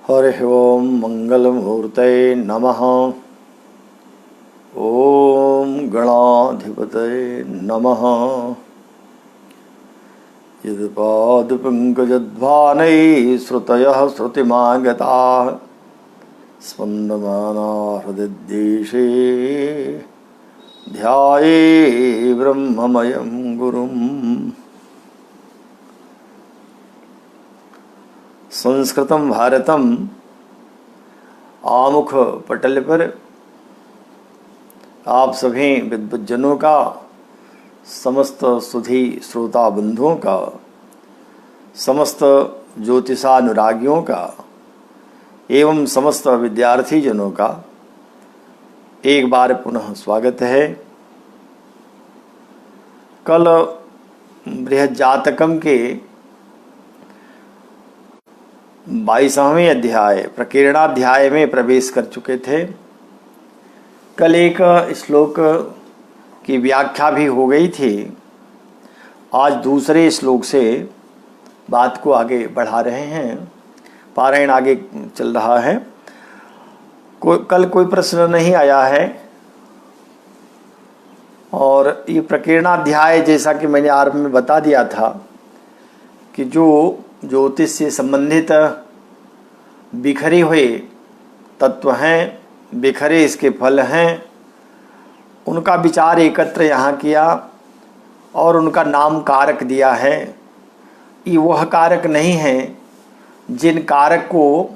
हरिः ओं मंगलमूर्तये नमः। ओं गणाधिपतये नमः। यद्पादपङ्कजध्वानैः श्रुतयः श्रुतिमागताः स्पन्दमाना हृदयदेशे ध्याये ब्रह्ममयं गुरुम्। संस्कृतं भारतम आमुख पटल पर आप सभी विद्वज्जनों का, समस्त सुधी श्रोता बंधुओं का, समस्त ज्योतिषानुरागियों का एवं समस्त विद्यार्थी जनों का एक बार पुनः स्वागत है। कल बृहज्जातकम के 22वें अध्याय प्रकीर्णाध्याय में प्रवेश कर चुके थे। कल एक श्लोक की व्याख्या भी हो गई थी। आज दूसरे श्लोक से बात को आगे बढ़ा रहे हैं। पारायण आगे चल रहा है। कल कोई प्रश्न नहीं आया है और ये प्रकीर्णाध्याय, जैसा कि मैंने आरंभ में बता दिया था कि जो ज्योतिष से संबंधित बिखरे हुए तत्व हैं, बिखरे इसके फल हैं, उनका विचार एकत्र यहाँ किया और उनका नाम कारक दिया है। ये वह कारक नहीं है जिन कारक को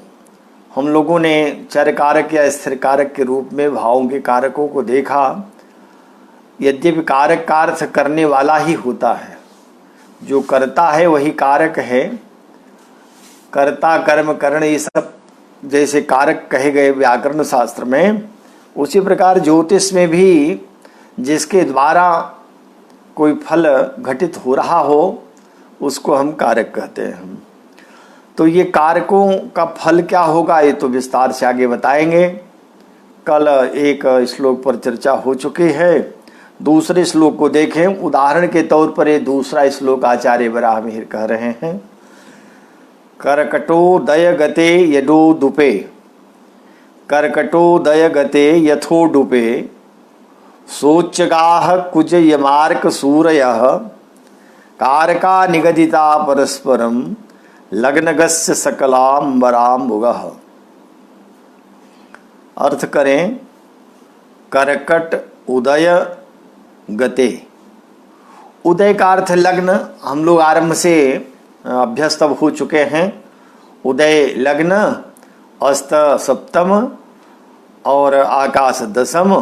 हम लोगों ने चर कारक या स्थिर कारक के रूप में भावों के कारकों को देखा। यद्यपि कारक का अर्थ करने वाला ही होता है, जो करता है वही कारक है। कर्ता कर्म करण ये सब जैसे कारक कहे गए व्याकरण शास्त्र में, उसी प्रकार ज्योतिष में भी जिसके द्वारा कोई फल घटित हो रहा हो उसको हम कारक कहते हैं। तो ये कारकों का फल क्या होगा ये तो विस्तार से आगे बताएंगे। कल एक श्लोक पर चर्चा हो चुकी है। दूसरे श्लोक को देखें। उदाहरण के तौर पर ये दूसरा श्लोक आचार्य वराहमिहिर कह रहे हैं। कर्कटोदय गते यदोदुपे, कर्कटोदय गते यथोडुपे, सोच्चगाः कुज यमार्क सूरयः, कारका निगदिता परस्परम, लग्नगस्य सकलांबराम्बुगः। अर्थ करें, कर्कट उदय गते। उदय का अर्थ लग्न। हम लोग आरंभ से अभ्यस्त हो चुके हैं। उदय लग्न, अस्त सप्तम और आकाश दशम,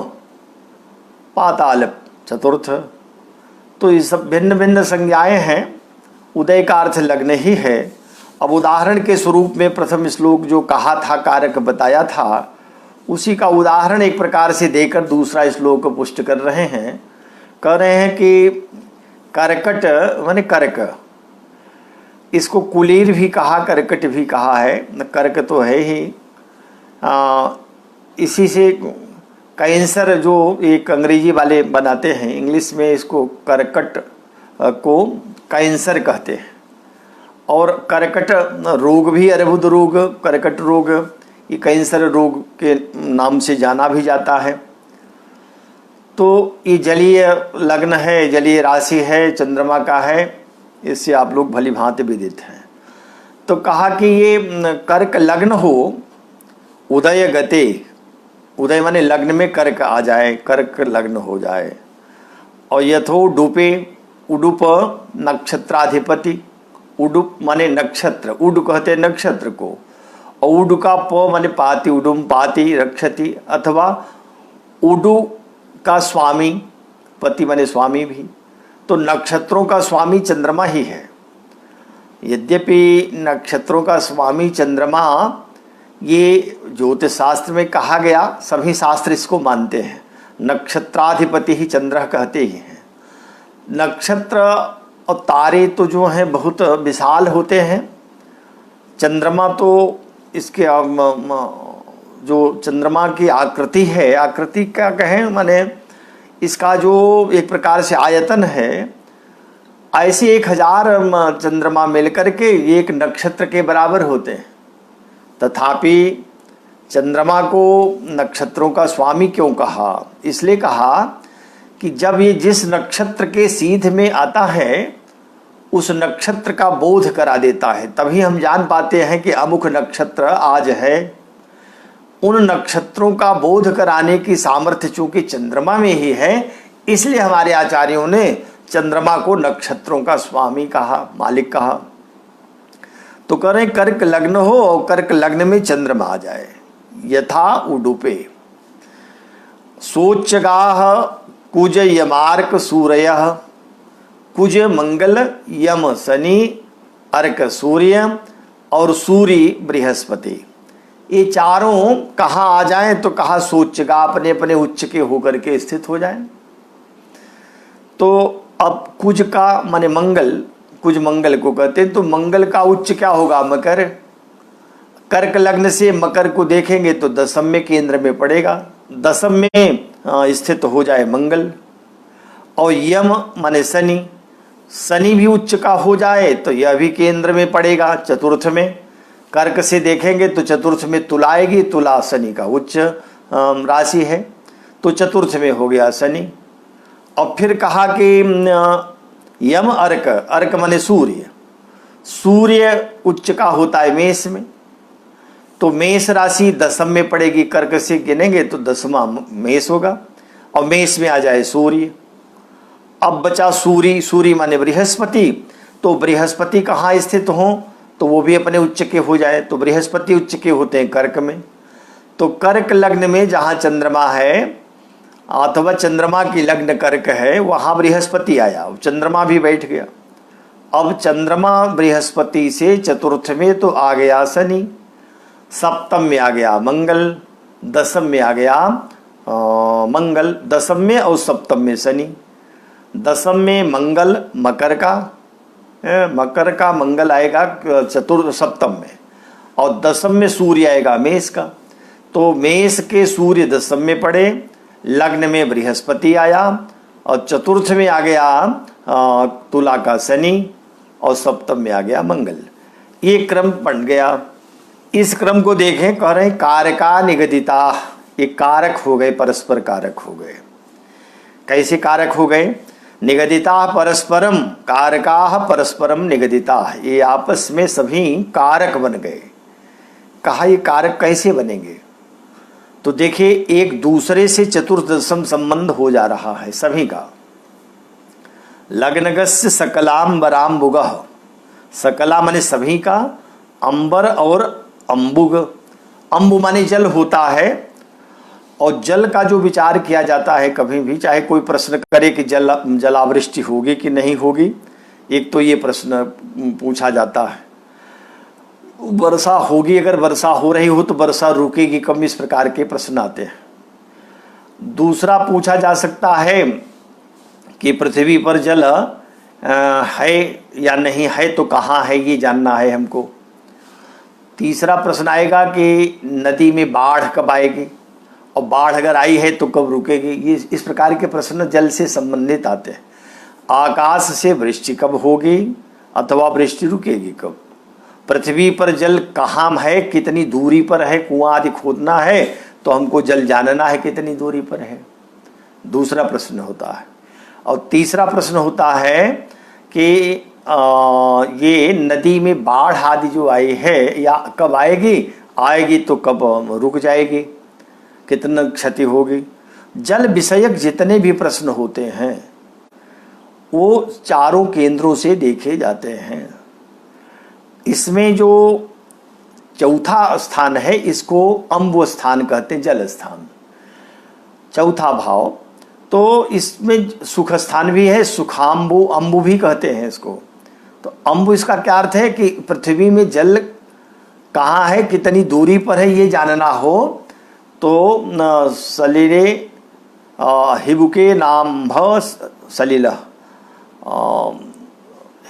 पाताल चतुर्थ। तो ये सब भिन्न भिन्न संज्ञाएं हैं। उदय का अर्थ लग्न ही है। अब उदाहरण के स्वरूप में प्रथम श्लोक जो कहा था, कारक बताया था, उसी का उदाहरण एक प्रकार से देकर दूसरा श्लोक पुष्ट कर रहे हैं। कह रहे हैं कि कर्कट माने कर्क, इसको कुलीर भी कहा, कर्कट भी कहा है। कर्क तो है ही। इसी से कैंसर जो एक अंग्रेजी वाले बनाते हैं, इंग्लिश में इसको कर्कट को कैंसर कहते हैं। और कर्कट रोग भी, अर्बुद रोग, कर्कट रोग, ये कैंसर रोग के नाम से जाना भी जाता है। तो ये जलीय लग्न है, जलीय राशि है, चंद्रमा का है। इससे आप लोग भली भांति विदित हैं। तो कहा कि ये कर्क लग्न हो, उदय गते, उदय माने लग्न में कर्क आ जाए, कर्क लग्न हो जाए। और यथो डूपे, उडुप नक्षत्राधिपति, उडुप माने नक्षत्र, उड कहते नक्षत्र को, और उड का प माने पाति, उडुम पाति रक्षति, अथवा उडु का स्वामी, पति माने स्वामी भी। तो नक्षत्रों का स्वामी चंद्रमा ही है। यद्यपि नक्षत्रों का स्वामी चंद्रमा ये ज्योतिष शास्त्र में कहा गया, सभी शास्त्र इसको मानते हैं। नक्षत्राधिपति ही चंद्र कहते ही हैं। नक्षत्र और तारे तो जो हैं बहुत विशाल होते हैं। चंद्रमा तो इसके जो चंद्रमा की आकृति है, आकृति क्या कहें माने इसका जो एक प्रकार से आयतन है, ऐसे 1000 चंद्रमा मिलकर के एक नक्षत्र के बराबर होते हैं। तथापि चंद्रमा को नक्षत्रों का स्वामी क्यों कहा? इसलिए कहा कि जब ये जिस नक्षत्र के सीध में आता है उस नक्षत्र का बोध करा देता है, तभी हम जान पाते हैं कि अमुक नक्षत्र आज है। उन नक्षत्रों का बोध कराने की सामर्थ्य चूंकि चंद्रमा में ही है, इसलिए हमारे आचार्यों ने चंद्रमा को नक्षत्रों का स्वामी कहा, मालिक कहा। तो करें कर्क लग्न हो और कर्क लग्न में चंद्रमा आ जाए, यथा उडुपे सोच्यगाह कुज यमार्क सूर्य, कुज मंगल यम शनि अर्क सूर्य और सूर्य बृहस्पति, ये चारों कहाँ आ जाएं? तो कहा सोच्यगा, अपने अपने उच्च के होकर के स्थित हो जाएं। तो अब कुज का माने मंगल, कुज मंगल को कहते हैं, तो मंगल का उच्च क्या होगा? मकर। कर्क लग्न से मकर को देखेंगे तो दशम में केंद्र में पड़ेगा, दशम में स्थित हो जाए मंगल। और यम माने शनि, शनि भी उच्च का हो जाए तो यह भी केंद्र में पड़ेगा, चतुर्थ में। कर्क से देखेंगे तो चतुर्थ में तुला आएगी, तुला शनि का उच्च राशि है, तो चतुर्थ में हो गया शनि। और फिर कहा कि यम अर्क, अर्क माने सूर्य, सूर्य उच्च का होता है मेष में, तो मेष राशि दशम में पड़ेगी। कर्क से गिनेंगे तो दसवां मेष होगा और मेष में आ जाए सूर्य। अब बचा सूर्य, सूर्य माने बृहस्पति, तो बृहस्पति कहाँ स्थित हो? तो वो भी अपने उच्च के हो जाए, तो बृहस्पति उच्च के होते हैं कर्क में। तो कर्क लग्न में जहाँ चंद्रमा है अथवा चंद्रमा की लग्न कर्क है, वहाँ बृहस्पति आया, चंद्रमा भी बैठ गया। अब चंद्रमा बृहस्पति से चतुर्थ में तो आ गया शनि, सप्तम में आ गया मंगल, दशम में आ गया मंगल, दशम में और सप्तम में शनि। दशम में मंगल मकर का, मकर का मंगल आएगा सप्तम में, और दशम में सूर्य आएगा मेष का। तो मेष के सूर्य दशम में पड़े, लग्न में बृहस्पति आया और चतुर्थ में आ गया तुला का शनि और सप्तम में आ गया मंगल। ये क्रम बन गया। इस क्रम को देखें, कह रहे हैं कारका निगदिता, ये कारक हो गए, परस्पर कारक हो गए। कैसे कारक हो गए? निगदिता परस्परम, कारका परस्परम निगदिता, ये आपस में सभी कारक बन गए। कहा ये कारक कैसे बनेंगे? तो देखिए, एक दूसरे से चतुर्दशम संबंध हो जा रहा है सभी का। लग्नगस्य सकलाम्बराम बुगह, सकला माने सभी का, अंबर और अंबुग, अंबु माने जल होता है। और जल का जो विचार किया जाता है कभी भी, चाहे कोई प्रश्न करे कि जलावृष्टि होगी कि नहीं होगी, एक तो ये प्रश्न पूछा जाता है, वर्षा होगी, अगर वर्षा हो रही हो तो वर्षा रुकेगी कब, इस प्रकार के प्रश्न आते हैं। दूसरा पूछा जा सकता है कि पृथ्वी पर जल है या नहीं है, तो कहाँ है ये जानना है हमको। तीसरा प्रश्न आएगा कि नदी में बाढ़ कब आएगी, और बाढ़ अगर आई है तो कब रुकेगी। ये इस प्रकार के प्रश्न जल से संबंधित आते हैं। आकाश से वृष्टि कब होगी अथवा वृष्टि रुकेगी कब। पृथ्वी पर जल कहाँ है, कितनी दूरी पर है, कुआं आदि खोदना है तो हमको जल जानना है कितनी दूरी पर है, दूसरा प्रश्न होता है। और तीसरा प्रश्न होता है कि ये नदी में बाढ़ आदि जो आई है या कब आएगी, आएगी तो कब रुक जाएगी, कितना क्षति होगी। जल विषयक जितने भी प्रश्न होते हैं वो चारों केंद्रों से देखे जाते हैं। इसमें जो चौथा स्थान है इसको अम्बु स्थान कहते हैं, जल स्थान, चौथा भाव। तो इसमें सुख स्थान भी है, सुखाम्बु, अम्बु भी कहते हैं इसको। तो अम्बु इसका क्या अर्थ है कि पृथ्वी में जल कहाँ है, कितनी दूरी पर है, ये जानना हो तो सलिले हिबुके नाम भ सलिल,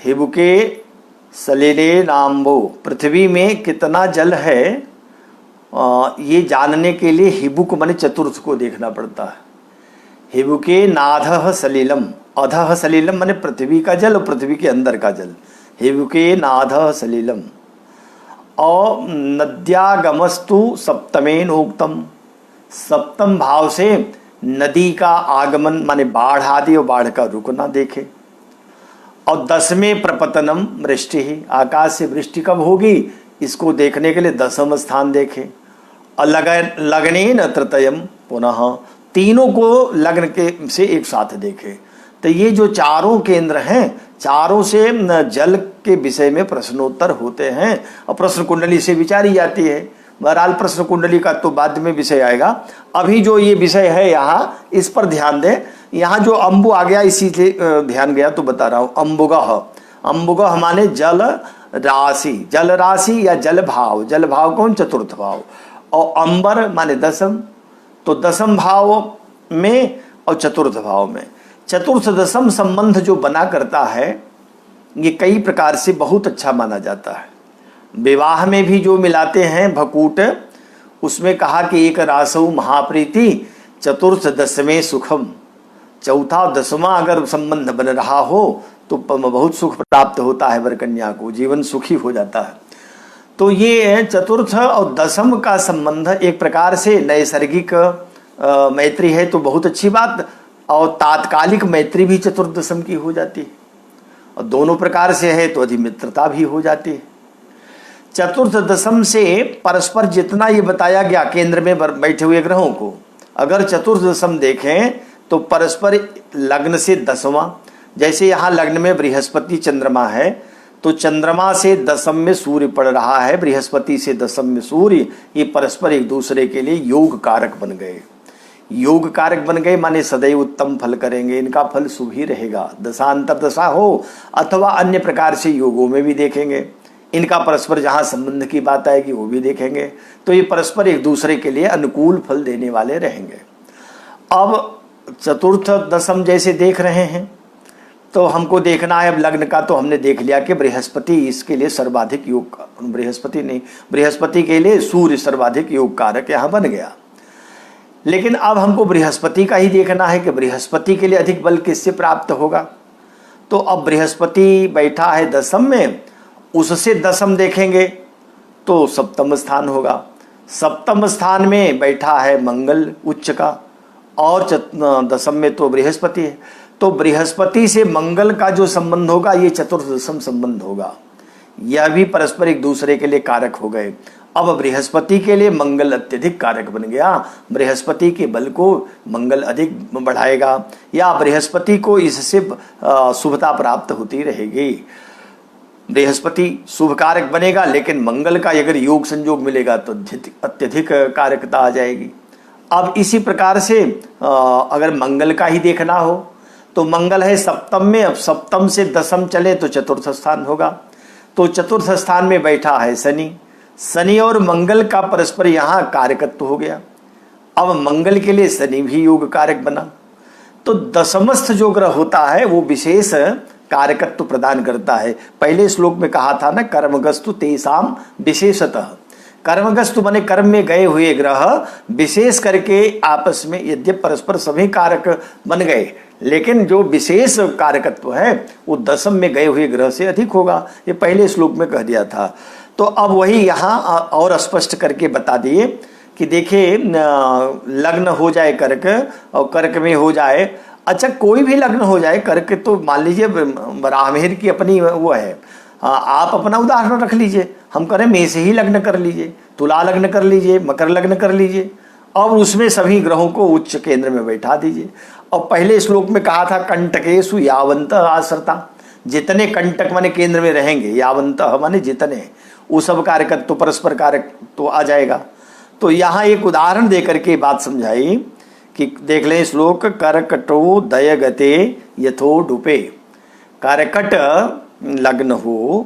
हिबुके सलिले नाम्बो, पृथ्वी में कितना जल है ये जानने के लिए हिबुक माने चतुर्थ को देखना पड़ता है। हिबुके नाधः सलिलम, अधः सलिलम माने पृथ्वी का जल और पृथ्वी के अंदर का जल, हिबुके नाधः सलिलम। और नद्यागमस्तु सप्तमेन उक्तम, सप्तम भाव से नदी का आगमन माने बाढ़ आदि और बाढ़ का रुकना देखे। और 10वें प्रपतनम वृष्टि ही, आकाश से वृष्टि कब होगी इसको देखने के लिए 10वां स्थान देखे। और लग्नेन तृतीयम पुनः, तीनों को लग्न के से एक साथ देखे। तो ये जो चारों केंद्र हैं, चारों से जल के विषय में प्रश्नोत्तर होते हैं और प्रश्न कुंडली से विचारी जाती है। बहरहाल प्रश्न कुंडली का तो बाद में विषय आएगा, अभी जो ये विषय है यहाँ इस पर ध्यान दें। यहाँ जो अम्बु आ गया इसी से ध्यान गया तो बता रहा हूँ। अम्बुगह, अम्बुगह माने जल राशि, जल राशि या जल भाव। जल भाव कौन? चतुर्थ भाव। और अंबर माने दसम, तो दसम भाव में और चतुर्थ भाव में चतुर्थ दसम संबंध जो बना करता है ये कई प्रकार से बहुत अच्छा माना जाता है। विवाह में भी जो मिलाते हैं भकूट, उसमें कहा कि एक रासौ महाप्रीति चतुर्थ दसवें सुखम, चौथा और 10वां अगर संबंध बन रहा हो तो बहुत सुख प्राप्त होता है वर कन्या को, जीवन सुखी हो जाता है। तो ये चतुर्थ और 10म का संबंध एक प्रकार से नैसर्गिक मैत्री है तो बहुत अच्छी बात, और तात्कालिक मैत्री भी चतुर्थ दसम की हो जाती है, और दोनों प्रकार से है तो अधिमित्रता भी हो जाती है। चतुर्थ दसम से परस्पर जितना ये बताया गया केंद्र में बैठे हुए ग्रहों को, अगर चतुर्थ दसम देखें तो परस्पर लग्न से 10वां, जैसे यहाँ लग्न में बृहस्पति चंद्रमा है तो चंद्रमा से दसम में सूर्य पड़ रहा है, बृहस्पति से दसम में सूर्य, ये परस्पर एक दूसरे के लिए योग कारक बन गए। योग कारक बन गए माने सदैव उत्तम फल करेंगे, इनका फल शुभ ही रहेगा, दशांतर दशा हो अथवा अन्य प्रकार से योगों में भी देखेंगे, इनका परस्पर जहाँ संबंध की बात आएगी वो भी देखेंगे, तो ये परस्पर एक दूसरे के लिए अनुकूल फल देने वाले रहेंगे। अब चतुर्थ दसम जैसे देख रहे हैं तो हमको देखना है, अब लग्न का तो हमने देख लिया कि बृहस्पति इसके लिए सर्वाधिक योग, बृहस्पति नहीं, बृहस्पति के लिए सूर्य सर्वाधिक योग कारक यहाँ बन गया। लेकिन अब हमको बृहस्पति का ही देखना है कि बृहस्पति के लिए अधिक बल किससे प्राप्त होगा। तो अब बृहस्पति बैठा है दसम में, उससे दसम देखेंगे तो सप्तम स्थान होगा। सप्तम स्थान में बैठा है मंगल उच्च का, और दसम में तो बृहस्पति है, तो बृहस्पति से मंगल का जो संबंध होगा ये चतुर्थ दसम संबंध होगा। यह भी परस्पर एक दूसरे के लिए कारक हो गए। अब बृहस्पति के लिए मंगल अत्यधिक कारक बन गया, बृहस्पति के बल को मंगल अधिक बढ़ाएगा, या बृहस्पति को इससे शुभता प्राप्त होती रहेगी। बृहस्पति शुभ कारक बनेगा, लेकिन मंगल का अगर योग संयोग मिलेगा तो अत्यधिक कारकता आ जाएगी। अब इसी प्रकार से अगर मंगल का ही देखना हो तो मंगल है सप्तम में, अब सप्तम से दसम चले तो चतुर्थ स्थान होगा, तो चतुर्थ स्थान में बैठा है शनि, शनि और मंगल का परस्पर यहाँ कारकत्व हो गया। अब मंगल के लिए शनि भी योग कारक बना, तो दसमस्थ जो ग्रह होता है वो विशेष कारकत्व प्रदान करता है। पहले श्लोक में कहा था ना, कर्मगस्तु तेषाम विशेषतः, कर्मगस्तु माने कर्म में गए हुए ग्रह विशेष करके आपस में यद्यप परस्पर सभी कारक बन गए, लेकिन जो विशेष कारकत्व है वो दसम में गए हुए ग्रह से अधिक होगा, ये पहले श्लोक में कह दिया था। तो अब वही यहाँ और स्पष्ट करके बता दिए कि देखिए लग्न हो जाए कर्क और कर्क में हो जाए, अच्छा कोई भी लग्न हो जाए, कर्क तो मान लीजिए रामहेर की अपनी वो है, आप अपना उदाहरण रख लीजिए, हम करें मेष ही लग्न कर लीजिए, तुला लग्न कर लीजिए, मकर लग्न कर लीजिए, और उसमें सभी ग्रहों को उच्च केंद्र में बैठा दीजिए। और पहले श्लोक में कहा था कंटकेषु यावंत आश्रता, जितने कंटक माने केंद्र में रहेंगे, यावंत माने जितने, वो सब कारक तो परस्पर कारक तो आ जाएगा। तो यहाँ एक उदाहरण दे करके बात समझाई कि देख लें श्लोक, करकटो दयगते यथो डुपे, करकट लग्न हो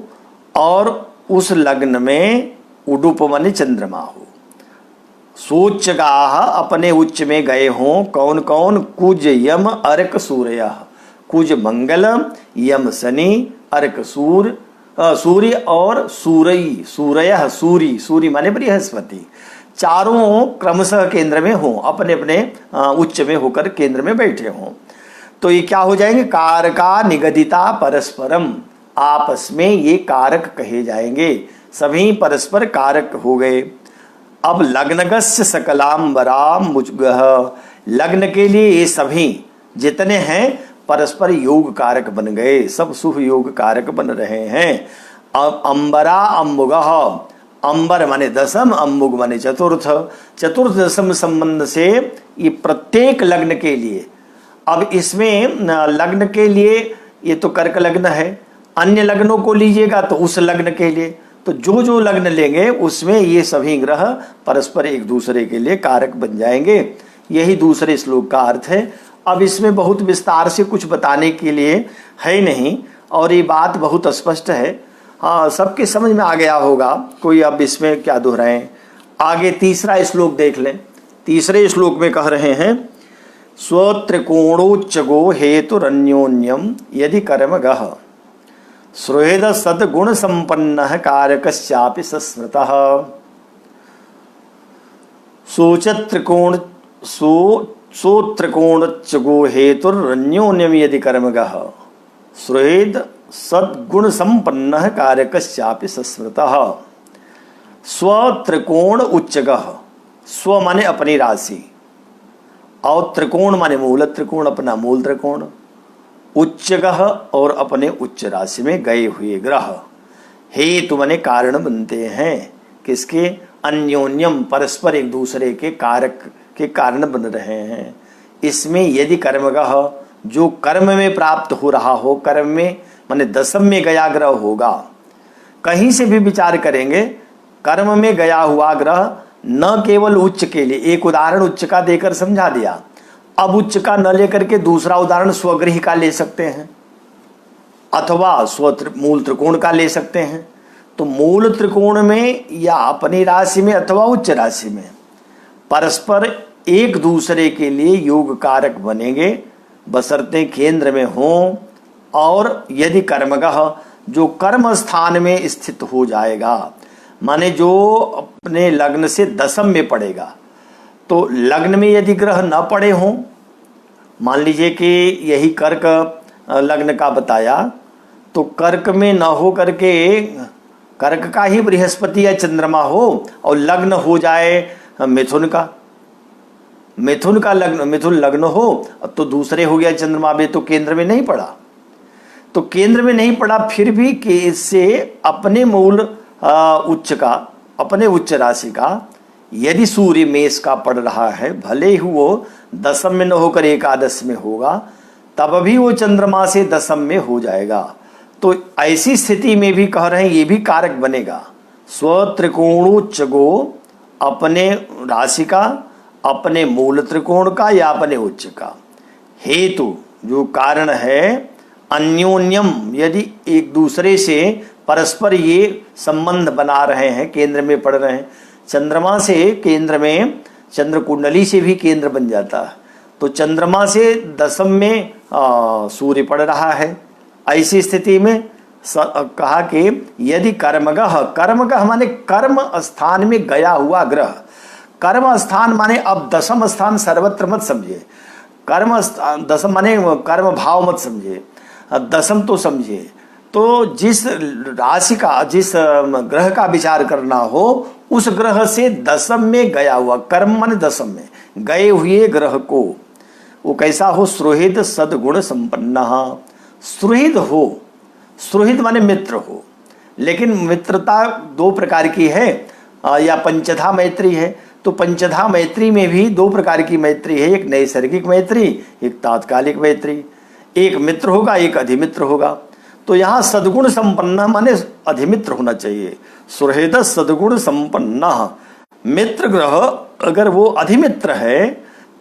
और उस लग्न में उडुप माने चंद्रमा हो, सोच गाह अपने उच्च में गए हों, कौन कौन, कुज यम अर्क सूर्य, कुज मंगल, यम शनि, अर्क सूर्य और सूर्य, सूर्य सूर्य, सूर्य माने बृहस्पति, चारों क्रमशः केंद्र में हों, अपने अपने उच्च में होकर केंद्र में बैठे हों। तो ये क्या हो जाएंगे, कारका निगदिता परस्परम, आपस में ये कारक कहे जाएंगे, सभी परस्पर कारक हो गए। अब लग्नगस्य सकलांबराम मुजगह, लग्न के लिए ये सभी जितने हैं परस्पर योग कारक बन गए, सब शुभ योग कारक बन रहे हैं। अब अंबरा अम्बुगह, अंबर माने दसम, अम्बुग माने चतुर्थ, चतुर्थ दसम संबंध से ये प्रत्येक लग्न के लिए। अब इसमें लग्न के लिए ये तो कर्क लग्न है, अन्य लग्नों को लीजिएगा तो उस लग्न के लिए, तो जो जो लग्न लेंगे उसमें ये सभी ग्रह परस्पर एक दूसरे के लिए कारक बन जाएंगे। यही दूसरे श्लोक का अर्थ है। अब इसमें बहुत विस्तार से कुछ बताने के लिए है नहीं, और ये बात बहुत स्पष्ट है, हाँ सबके समझ में आ गया होगा, कोई अब इसमें क्या दोहराएं। आगे तीसरा श्लोक देख लें। तीसरे श्लोक में कह रहे हैं स्वत्रिकोणोच्चगो हेतुरन्योन्यम यदि कर्म गह सुहृद सद्गुण संपन्न कारकश्चापि सस्मृतः। सोचत्रिकोण सोत्रिकोणोच्चगो हेतुरन्योन्यम यदि कर्म गह सुहृद सद्गुण संपन्न कारकश्चापि सस्मृतः। स्वत्रिकोण उच्चगः, स्व माने अपनी राशि, और त्रिकोण माने मूल त्रिकोण, अपना मूल त्रिकोण, उच्चगः और अपने उच्च राशि में गए हुए ग्रह, हेतु माने कारण बनते हैं किसके, अन्योन्यम परस्पर एक दूसरे के कारक के कारण बन रहे हैं। इसमें यदि कर्मगः जो कर्म में प्राप्त हो रहा हो, कर्म में माने दसम में गया ग्रह होगा, कहीं से भी विचार करेंगे कर्म में गया हुआ ग्रह न केवल उच्च के लिए, एक उदाहरण उच्च का देकर समझा दिया, अब उच्च का न लेकर के दूसरा उदाहरण स्वगृह का ले सकते हैं अथवा मूल त्रिकोण का ले सकते हैं। तो मूल त्रिकोण में या अपनी राशि में अथवा उच्च राशि में परस्पर एक दूसरे के लिए योग कारक बनेंगे, बशर्ते केंद्र में हों, और यदि कर्मगः जो कर्म स्थान में स्थित हो जाएगा, माने जो अपने लग्न से दसम में पड़ेगा। तो लग्न में यदि ग्रह न पड़े हों, मान लीजिए कि यही कर्क लग्न का बताया, तो कर्क में न हो करके कर्क का ही बृहस्पति या चंद्रमा हो और लग्न हो जाए मिथुन का, मिथुन का लग्न, मिथुन लग्न हो तो दूसरे हो गया चंद्रमा में, तो केंद्र में नहीं पड़ा, तो केंद्र में नहीं पड़ा, फिर भी कि इससे अपने मूल उच्च का, अपने उच्च राशि का यदि सूर्य मेष का पड़ रहा है, भले ही वो दसम में न होकर एकादश में होगा, तब भी वो चंद्रमा से दसम में हो जाएगा। तो ऐसी स्थिति में भी कह रहे हैं ये भी कारक बनेगा। स्वत्रिकोणोच्चगो अपने राशि का, अपने मूल त्रिकोण का या अपने उच्च का, हेतु जो कारण है, अन्योन्यम यदि एक दूसरे से परस्पर ये संबंध बना रहे हैं, केंद्र में पड़ रहे हैं, चंद्रमा से केंद्र में, चंद्र कुंडली से भी केंद्र बन जाता है, तो चंद्रमा से दसम में सूर्य पड़ रहा है, ऐसी स्थिति में कहा कि यदि कर्मगः, कर्मगः माने कर्म स्थान में गया हुआ ग्रह, कर्म स्थान माने अब दसम स्थान सर्वत्र मत समझिए, कर्म स्थान दसम माने कर्म भाव मत समझिए, दसम तो समझिए। तो जिस राशि का, जिस ग्रह का विचार करना हो, उस ग्रह से दसम में गया हुआ, कर्म माने दसम में गए हुए ग्रह को, वो कैसा हो, सुहृद सद्गुण संपन्न, सुहृद हो, सुहृद माने मित्र हो, लेकिन मित्रता दो प्रकार की है, या पंचधा मैत्री है, तो पंचधा मैत्री में भी दो प्रकार की मैत्री है, एक नैसर्गिक मैत्री, एक तात्कालिक मैत्री, एक मित्र होगा एक अधिमित्र होगा। तो यहाँ सद्गुण संपन्न माने अधिमित्र होना चाहिए, सुहृद सद्गुण संपन्न, मित्र ग्रह अगर वो अधिमित्र है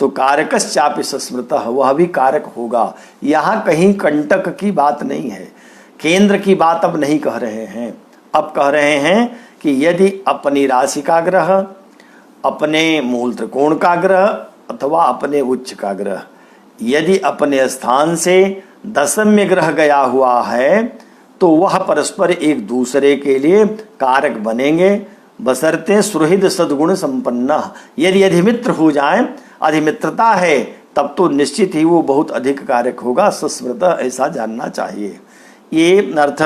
तो कारकश्चापि सस्मृतः, वह भी कारक होगा। यहाँ कहीं कंटक की बात नहीं है, केंद्र की बात अब नहीं कह रहे हैं, अब कह रहे हैं कि यदि अपनी राशि का ग्रह, अपने मूल त्रिकोण का ग्रह अथवा अपने उच्च का ग्रह यदि अपने स्थान से दसम में ग्रह गया हुआ है, तो वह परस्पर एक दूसरे के लिए कारक बनेंगे, बशर्ते सुहृद सद्गुण संपन्न। यदि अधिमित्र हो जाए, अधिमित्रता है, तब तो निश्चित ही वो बहुत अधिक कारक होगा, सस्मृत, ऐसा जानना चाहिए। ये अर्थ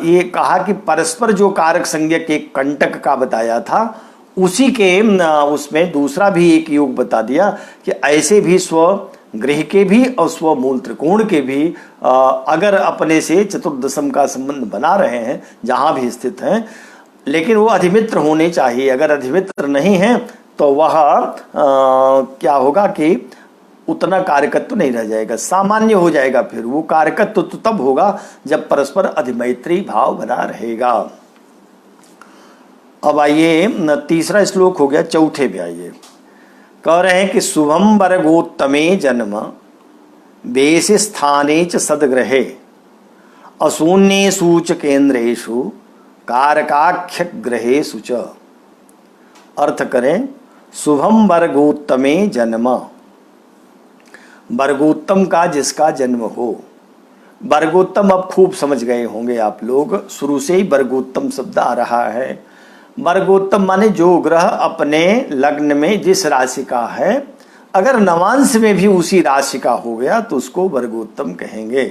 ये कहा कि परस्पर जो कारक संज्ञक एक कंटक का बताया था, उसी के उसमें दूसरा भी एक योग बता दिया कि ऐसे भी स्व गृह के भी और स्व मूल त्रिकोण के भी अगर अपने से चतुर्दशम का संबंध बना रहे हैं जहाँ भी स्थित हैं, लेकिन वो अधिमित्र होने चाहिए। अगर अधिमित्र नहीं है तो वह क्या होगा कि उतना कारकत्व नहीं रह जाएगा, सामान्य हो जाएगा। फिर वो कारकत्व तो तब होगा जब परस्पर अधिमैत्री भाव बना रहेगा। अब आइए तीसरा श्लोक हो गया, चौथे पे आइए। कह रहे हैं कि शुभम वर्गोत्तमे जन्म बेस स्थाने च सदग्रहे अशून्येषु च केंद्रेषु कारकाख्य ग्रहेषु च। अर्थ करें, शुभम वर्गोत्तमे जन्म, वर्गोत्तम का जिसका जन्म हो। वर्गोत्तम अब खूब समझ गए होंगे आप लोग, शुरू से ही वर्गोत्तम शब्द आ रहा है। वर्गोत्तम माने जो ग्रह अपने लग्न में जिस राशि का है, अगर नवांश में भी उसी राशि का हो गया तो उसको वर्गोत्तम कहेंगे।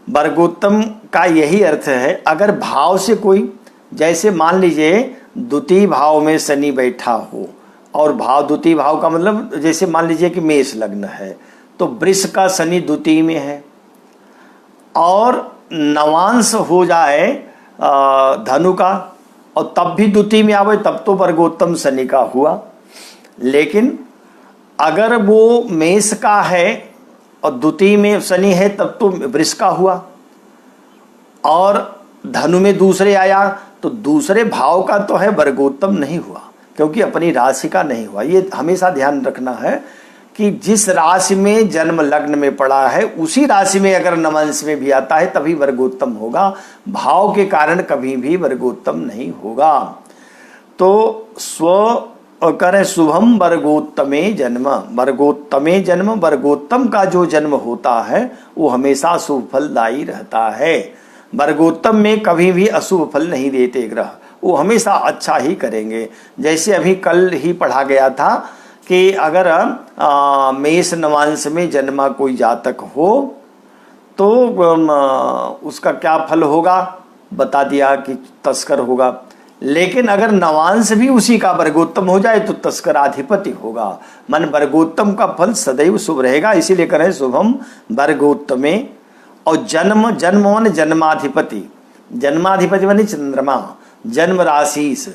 वर्गोत्तम का यही अर्थ है, अगर भाव से कोई, जैसे मान लीजिए द्वितीय भाव में शनि बैठा हो, और भाव द्वितीय भाव का मतलब जैसे मान लीजिए कि मेष लग्न है तो वृष का शनि द्वितीय में है, और नवांश हो जाए धनु का और तब भी द्वितीय में आवे, तब तो वर्गोत्तम शनि का हुआ। लेकिन अगर वो मेष का है और द्वितीय में शनि है तब तो वृष का हुआ, और धनु में दूसरे आया तो दूसरे भाव का तो है, वर्गोत्तम नहीं हुआ क्योंकि अपनी राशि का नहीं हुआ। ये हमेशा ध्यान रखना है कि जिस राशि में जन्म लग्न में पड़ा है उसी राशि में अगर नवांश में भी आता है तभी वर्गोत्तम होगा, भाव के कारण कभी भी वर्गोत्तम नहीं होगा। तो स्व करें शुभम वर्गोत्तमे जन्म, वर्गोत्तमे जन्म, वर्गोत्तम का जो जन्म होता है वो हमेशा शुभ फलदायी रहता है। वर्गोत्तम में कभी भी अशुभ फल नहीं देते ग्रह, वो हमेशा अच्छा ही करेंगे। जैसे अभी कल ही पढ़ा गया था कि अगर मेष नवांश में जन्मा कोई जातक हो तो उसका क्या फल होगा, बता दिया कि तस्कर होगा। लेकिन अगर नवांश भी उसी का वर्गोत्तम हो जाए तो तस्कराधिपति होगा, मन वर्गोत्तम का फल सदैव शुभ रहेगा। इसीलिए करें शुभम वर्गोत्तमे। और जन्म, जन्म माने जन्माधिपति, जन्माधिपति माने चंद्रमा, जन्म राशि से,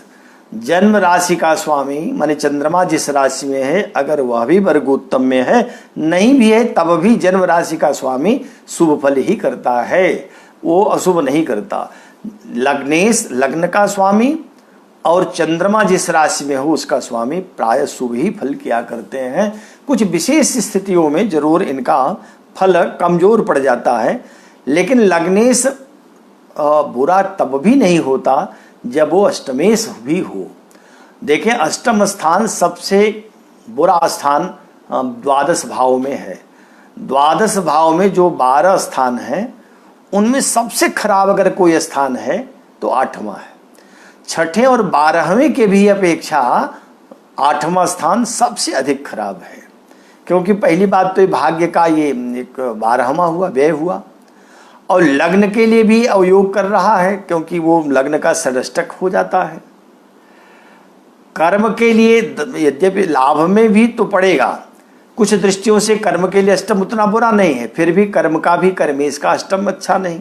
जन्म राशि का स्वामी माने चंद्रमा जिस राशि में है अगर वह भी वर्गोत्तम में है, नहीं भी है तब भी जन्म राशि का स्वामी शुभ फल ही करता है, वो अशुभ नहीं करता। लग्नेश लग्न का स्वामी और चंद्रमा जिस राशि में हो उसका स्वामी प्राय शुभ ही फल किया करते हैं। कुछ विशेष स्थितियों में जरूर इनका फल कमजोर पड़ जाता है, लेकिन लग्नेश बुरा तब भी नहीं होता जब वो अष्टमेश भी हो। देखें, अष्टम स्थान सबसे बुरा स्थान द्वादश भाव में है। द्वादश भाव में जो 12 स्थान हैं उनमें सबसे खराब अगर कोई स्थान है तो 8वां है। छठे और 12वें के भी अपेक्षा 8वां स्थान सबसे अधिक खराब है, क्योंकि पहली बात तो भाग्य का ये एक 12वां हुआ, व्यय हुआ, और लग्न के लिए भी अवयोग कर रहा है क्योंकि वो लग्न का षष्टक हो जाता है। कर्म के लिए यद्यपि लाभ में भी तो पड़ेगा, कुछ दृष्टियों से कर्म के लिए अष्टम उतना बुरा नहीं है, फिर भी कर्म का भी कर्मेश का अष्टम अच्छा नहीं,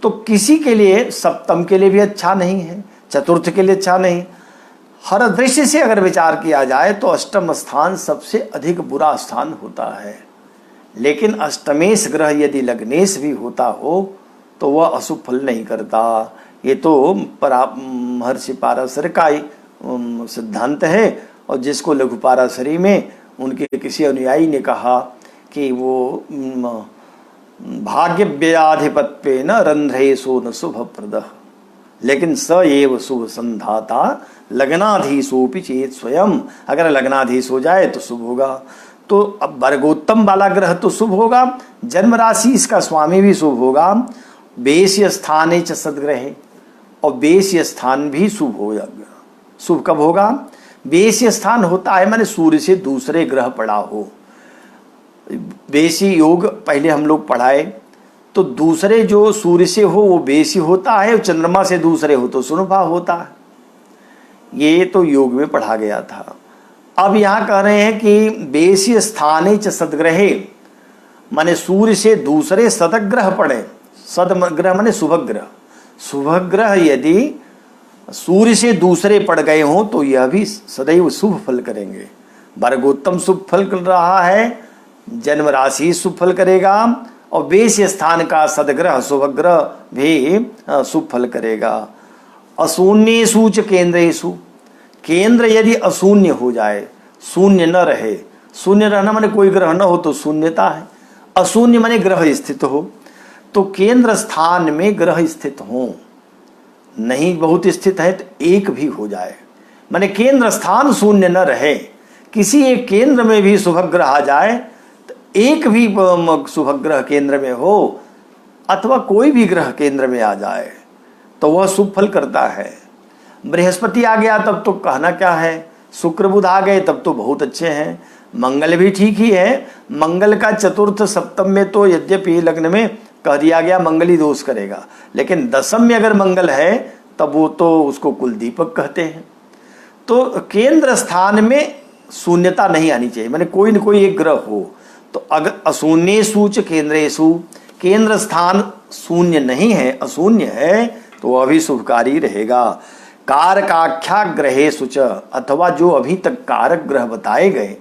तो किसी के लिए सप्तम के लिए भी अच्छा नहीं है, चतुर्थ के लिए अच्छा नहीं। हर दृष्टि से अगर विचार किया जाए तो अष्टम स्थान सबसे अधिक बुरा स्थान होता है। लेकिन अष्टमेश ग्रह यदि लग्नेश भी होता हो तो वह अशुभ फल नहीं करता। ये तो महर्षि पाराशर का ही सिद्धांत है, और जिसको लघु पाराशरी में उनके किसी अनुयायी ने कहा कि वो भाग्य व्याधिपत्य न रंध्रेशो न शुभ प्रद, लेकिन स एव शुभ संधाता लग्नाधीशोपि चेत स्वयं। अगर लग्नाधीश हो जाए तो शुभ होगा। तो अब वर्गोत्तम वाला ग्रह तो शुभ होगा, जन्म राशि इसका स्वामी भी शुभ होगा, बेस्य स्थाने च सद्ग्रहे, और बेस्य स्थान भी शुभ हो जाएगा। शुभ कब होगा? बेस्य स्थान होता है माने सूर्य से दूसरे ग्रह पड़ा हो। बेसी योग पहले हम लोग पढ़ाए तो दूसरे जो सूर्य से हो वो बेसी होता है, और चंद्रमा से दूसरे हो तो सुनभा होता है। ये तो योग में पढ़ा गया था। अब यहाँ कह रहे हैं कि बेसी स्थाने च सदग्रहे, माने सूर्य से दूसरे सदग्रह पड़े। सदग्रह माने शुभग्रह। शुभग्रह यदि सूर्य से दूसरे पड़ गए हों तो यह भी सदैव शुभ फल करेंगे। वर्गोत्तम शुभ फल कर रहा है, जन्म राशि शुभ फल करेगा, और बेसी स्थान का सदग्रह शुभग्रह भी शुभ फल करेगा। अशून्येषु च केंद्रेषु, केंद्र यदि अशून्य हो जाए, शून्य न रहे, शून्य रहना माने कोई ग्रह न हो तो शून्यता है, अशून्य माने ग्रह स्थित हो, तो केंद्र स्थान में ग्रह स्थित हो, नहीं बहुत स्थित है तो एक भी हो जाए, माने केंद्र स्थान शून्य न रहे, किसी एक केंद्र में भी शुभग्रह आ जाए, तो एक भी शुभग्रह केंद्र में हो अथवा कोई भी ग्रह केंद्र में आ जाए तो वह शुभ फल करता है। बृहस्पति आ गया तब तो कहना क्या है, शुक्र बुध आ गए तब तो बहुत अच्छे हैं, मंगल भी ठीक ही है। मंगल का चतुर्थ सप्तम में तो यद्यपि लग्न में कह दिया गया मंगल ही दोष करेगा, लेकिन दशम में अगर मंगल है तब वो तो उसको कुल दीपक कहते हैं। तो केंद्र स्थान में शून्यता नहीं आनी चाहिए, माने कोई न कोई एक ग्रह हो। तो अगर अशून्येषु च केंद्रेषु, केंद्र स्थान शून्य नहीं है, अशून्य है, तो वह भी शुभकारी रहेगा। कारकाख्या ग्रहेषु च, अथवा जो अभी तक कारक ग्रह बताए गए,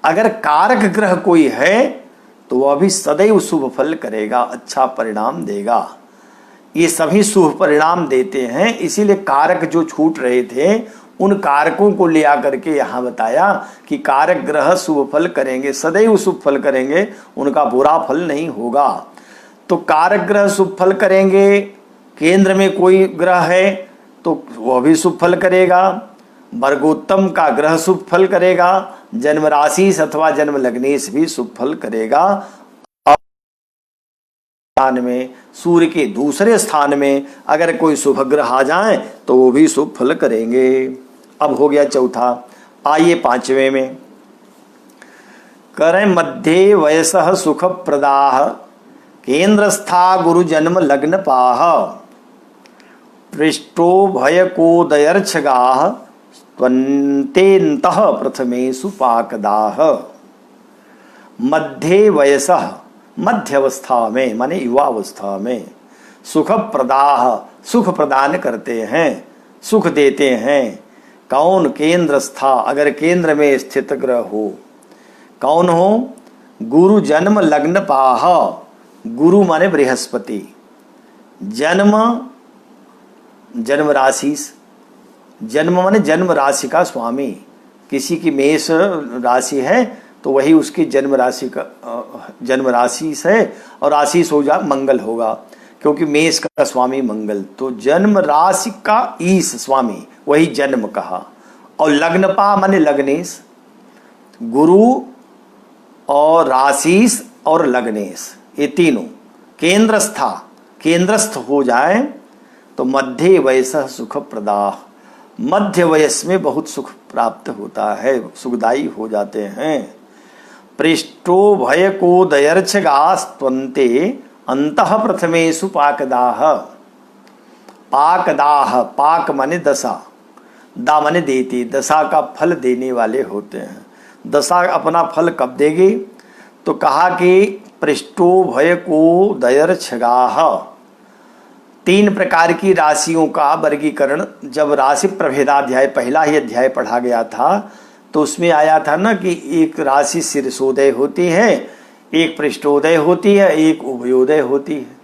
अगर कारक ग्रह कोई है तो वह भी सदैव शुभ फल करेगा, अच्छा परिणाम देगा। ये सभी शुभ परिणाम देते हैं, इसीलिए कारक जो छूट रहे थे उन कारकों को ले आकर के यहाँ बताया कि कारक ग्रह शुभ फल करेंगे, सदैव शुभ फल करेंगे, उनका बुरा फल नहीं होगा। तो कारक ग्रह शुभ फल करेंगे, केंद्र में कोई ग्रह है तो वह भी शुभ फल करेगा, वर्गोत्तम का ग्रह शुभ फल करेगा, जन्म राशि अथवा जन्म लग्नेश भी शुभ फल करेगा। स्थान में सूर्य के दूसरे स्थान में अगर कोई शुभ ग्रह आ जाए तो वो भी शुभ फल करेंगे। अब हो गया चौथा, आइए पांचवें में करें। मध्य वयसः सुख प्रदाह, केंद्रस्था गुरु जन्म लग्न पाह, पृष्ठो भय को दयर्छगाह, त्वन्तेन्तः प्रथमेषु पाकदाह। मध्य वयसः, मध्य अवस्था में माने युवावस्था में, सुख प्रदाह सुख प्रदान करते हैं, सुख देते हैं। कौन? केंद्रस्था, अगर केंद्र में स्थित ग्रह हो। कौन हो? गुरु जन्म लग्न पाह, गुरु माने बृहस्पति, जन्म जन्म राशि, जन्म माने जन्म राशि का स्वामी। किसी की मेष राशि है तो वही उसकी जन्म राशि का जन्म राशि है, और आशीष हो जा मंगल होगा, क्योंकि मेष का स्वामी मंगल, तो जन्म राशि का ईश स्वामी, वही जन्म कहा। और लग्नपा माने लग्नेश, गुरु और राशिष और लग्नेश, ये तीनों केंद्रस्था, केंद्रस्थ हो जाए तो मध्य वयसः सुख प्रदाह, मध्य वयस में बहुत सुख प्राप्त होता है, सुखदायी हो जाते हैं। पृष्ठो भय को दयर्छगास्त्वन्ते अंतः प्रथमेषु पाकदाह। पाकदाह, पाक माने दशा, दा माने देती, दशा का फल देने वाले होते हैं। दशा अपना फल कब देगी? तो कहा कि पृष्ठो भय को दयर्छगाह। तीन प्रकार की राशियों का वर्गीकरण जब राशि प्रभेदाध्याय पहला ही अध्याय पढ़ा गया था तो उसमें आया था ना कि एक राशि शीर्षोदय होती है, एक पृष्ठोदय होती है, एक उभयोदय होती है।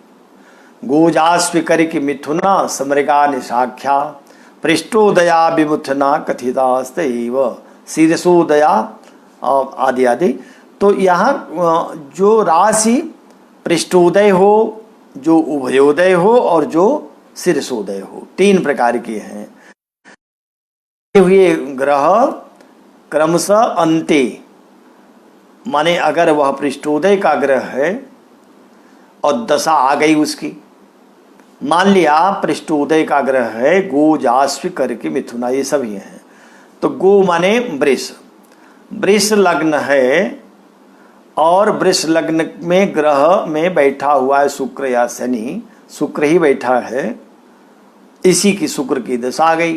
गोजास्विकर की मिथुना समृगा निशाख्या, पृष्ठोदया विमुथना कथितास्तैव शीर्षोदया आदि आदि। तो यहाँ जो राशि पृष्ठोदय हो, जो उभयोदय हो और जो शीर्षोदय हो, तीन प्रकार के हैं। हुए ग्रह क्रमशः अंते, माने अगर वह पृष्ठोदय का ग्रह है और दशा आ गई उसकी, मान लिया पृष्ठोदय का ग्रह है गो जास्वी करके मिथुना, ये सभी हैं। तो गो माने वृष, वृष लग्न है और वृष लग्न में ग्रह में बैठा हुआ है शुक्र या शनि, शुक्र ही बैठा है, इसी की शुक्र की दशा आ गई।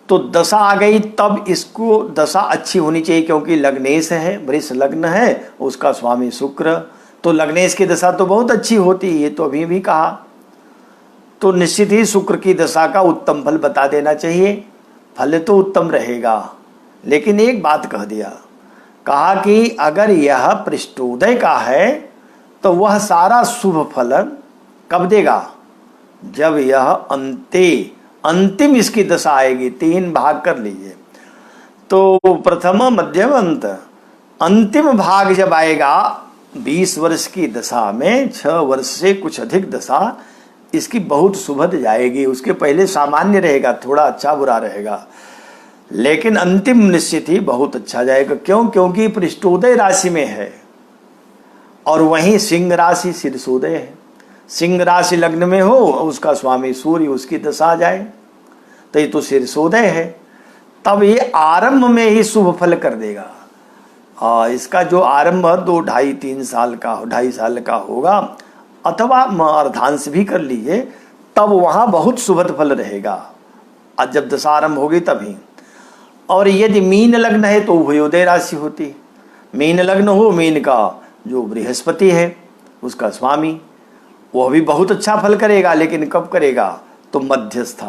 तो दशा आ गई तब इसको दशा अच्छी होनी चाहिए, क्योंकि लग्नेश है, वृष लग्न है, उसका स्वामी शुक्र, तो लग्नेश की दशा तो बहुत अच्छी होती है, ये तो अभी भी कहा। तो निश्चित ही शुक्र की दशा का उत्तम फल बता देना चाहिए, फल तो उत्तम रहेगा। लेकिन एक बात कह दिया, कहा कि अगर यह पृष्ठोदय का है तो वह सारा शुभ फल कब देगा, जब यह अंतिम इसकी दशा आएगी। 3 भाग कर लीजिए, तो प्रथम मध्यम अंत, अंतिम भाग जब आएगा 20 वर्ष की दशा में, 6 वर्ष से कुछ अधिक दशा इसकी बहुत सुभद जाएगी। उसके पहले सामान्य रहेगा, थोड़ा अच्छा बुरा रहेगा, लेकिन अंतिम निश्चित ही बहुत अच्छा जाएगा। क्यों? क्योंकि पृष्ठोदय राशि में है और वहीं सिंह राशि शीर्षोदय है। सिंह राशि लग्न में हो, उसका स्वामी सूर्य, उसकी दशा आ जाए तो ये तो शीर्षोदय है, तब ये आरंभ में ही शुभ फल कर देगा। इसका जो आरंभ 2, 2.5, 3 साल का, 2.5 साल का होगा, अथवा अर्धांश भी कर लीजिए, तब वहाँ बहुत शुभ फल रहेगा। आज जब दशा आरंभ होगी तभी। और यदि मीन लग्न है तो उभयोदय राशि होती। मीन लग्न हो, मीन का जो बृहस्पति है उसका स्वामी, वह भी बहुत अच्छा फल करेगा, लेकिन कब करेगा? तो मध्यस्थ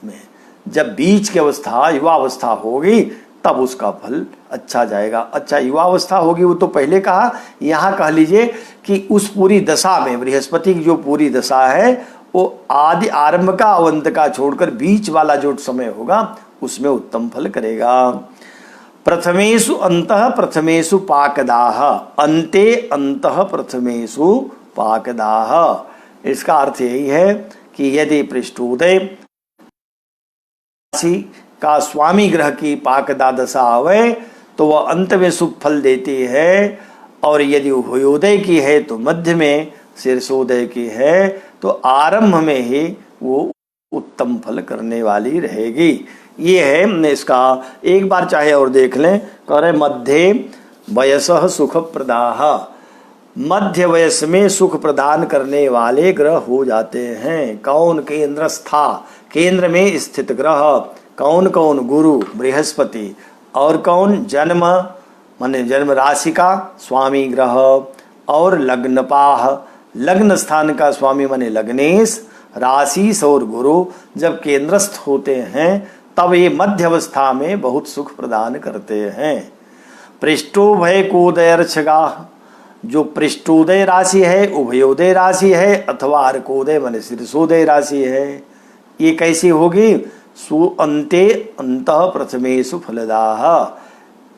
में, जब बीच की अवस्था, युवा अवस्था होगी, तब उसका फल अच्छा जाएगा। अच्छा, युवा अवस्था होगी वो तो पहले कहा, यहाँ कह लीजिए कि उस पूरी दशा में बृहस्पति की जो पूरी दशा है वो आदि आरंभ का अवंत का छोड़कर बीच वाला जो समय होगा उसमें उत्तम फल करेगा। प्रथमेषु अंतः प्रथमेषु पाकदाह, अंते अंतः प्रथमेषु पाकदाह। इसका अर्थ यही है कि यदि पृष्ठोदय राशि का स्वामी ग्रह की पाकदा दशा आवे तो वह अंत में शुभ फल देती है, और यदि उभयोदय की है तो मध्य में, शीर्षोदय की है तो आरंभ में ही वो उत्तम फल करने वाली रहेगी। ये है इसका। एक बार चाहे और देख लें, कह रहे मध्य वयसः सुख प्रदाह, मध्य वयस में सुख प्रदान करने वाले ग्रह हो जाते हैं। कौन? केंद्रस्था, केंद्र में स्थित ग्रह। कौन कौन? गुरु, बृहस्पति, और कौन? जन्म माने जन्म राशि का स्वामी ग्रह, और लग्नपाह, लग्न स्थान का स्वामी माने लग्नेश, राशि और गुरु जब केंद्रस्थ होते हैं तब ये मध्य अवस्था में बहुत सुख प्रदान करते हैं। पृष्ठोभय कोदयर्छगा, जो पृष्ठोदय राशि है, उभयोदय राशि है, अथवा अर्कोदय माने शीर्षोदय राशि है, ये कैसी होगी? अंते अंतः प्रथमेषु फलदाह,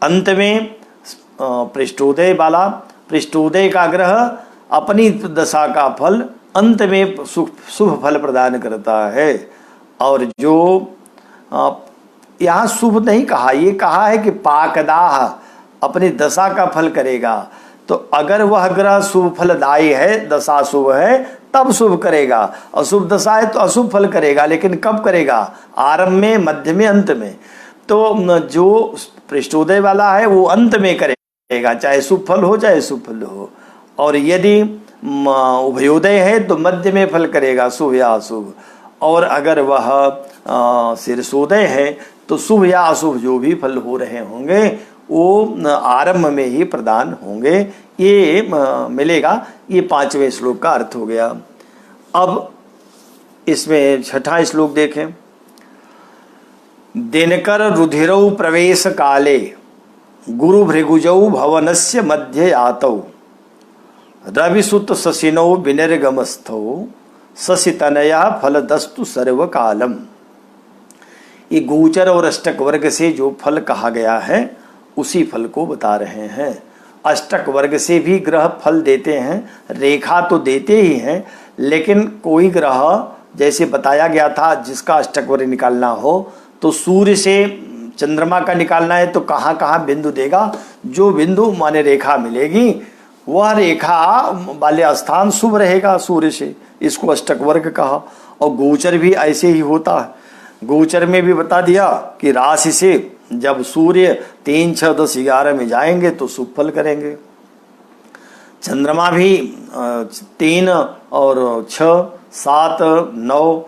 अंत में पृष्ठोदय वाला, पृष्ठोदय का ग्रह अपनी दशा का फल अंत में शुभ फल प्रदान करता है। और जो यहाँ शुभ नहीं कहा, ये कहा है कि पाकदाह, अपनी दशा का फल करेगा। तो अगर वह ग्रह शुभ फलदायी है, दशा शुभ है, तब शुभ करेगा, अशुभ दशा है तो अशुभ फल करेगा। लेकिन कब करेगा? आरंभ में, मध्य में, अंत में। तो जो पृष्ठोदय वाला है वो अंत में करेगा, चाहे शुभ फल हो चाहे शुभ फल हो। और यदि उभयोदय है तो मध्य में फल करेगा, शुभ या अशुभ। और अगर वह शीर्षोदय है तो शुभ या अशुभ जो भी फल हो रहे होंगे वो आरंभ में ही प्रदान होंगे। ये मिलेगा। ये 5वें श्लोक का अर्थ हो गया। अब इसमें 6ठा श्लोक देखें। दिनकर रुधिरौ प्रवेश काले गुरु भृगुजौ भवनस्य मध्य आतौ रविसुत शशिनौ विनिर्गमस्थौ शशितनया फलदस्तु सर्वकालम। ये गोचर और अष्टक वर्ग से जो फल कहा गया है उसी फल को बता रहे हैं। अष्टक वर्ग से भी ग्रह फल देते हैं, रेखा तो देते ही हैं, लेकिन कोई ग्रह जैसे बताया गया था जिसका अष्टक वर्ग निकालना हो तो सूर्य से चंद्रमा का निकालना है तो कहाँ कहाँ बिंदु देगा, जो बिंदु माने रेखा मिलेगी वह रेखा वाले स्थान शुभ रहेगा सूर्य से, इसको अष्टक वर्ग कहा। और गोचर भी ऐसे ही होता है। गोचर में भी बता दिया कि राशि से जब सूर्य 3, 6, 10, 11 में जाएंगे तो शुभ फल करेंगे। चंद्रमा भी 3 और 6, 7, 9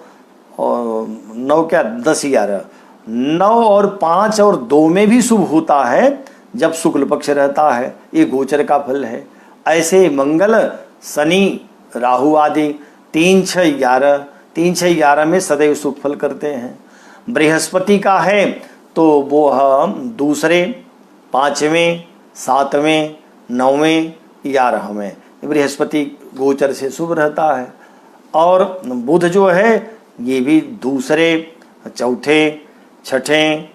और 9 क्या 10, 11, 9 और 5 और 2 में भी शुभ होता है जब शुक्ल पक्ष रहता है। ये गोचर का फल है। ऐसे मंगल, शनि, राहु आदि 3, 6, 11, 3, 6, 11 में सदैव शुभ फल करते हैं। बृहस्पति का है तो वो हम दूसरे, 5वें, 7वें, 9वें, 11वें बृहस्पति गोचर से शुभ रहता है। और बुध जो है ये भी दूसरे, चौथे, छठें,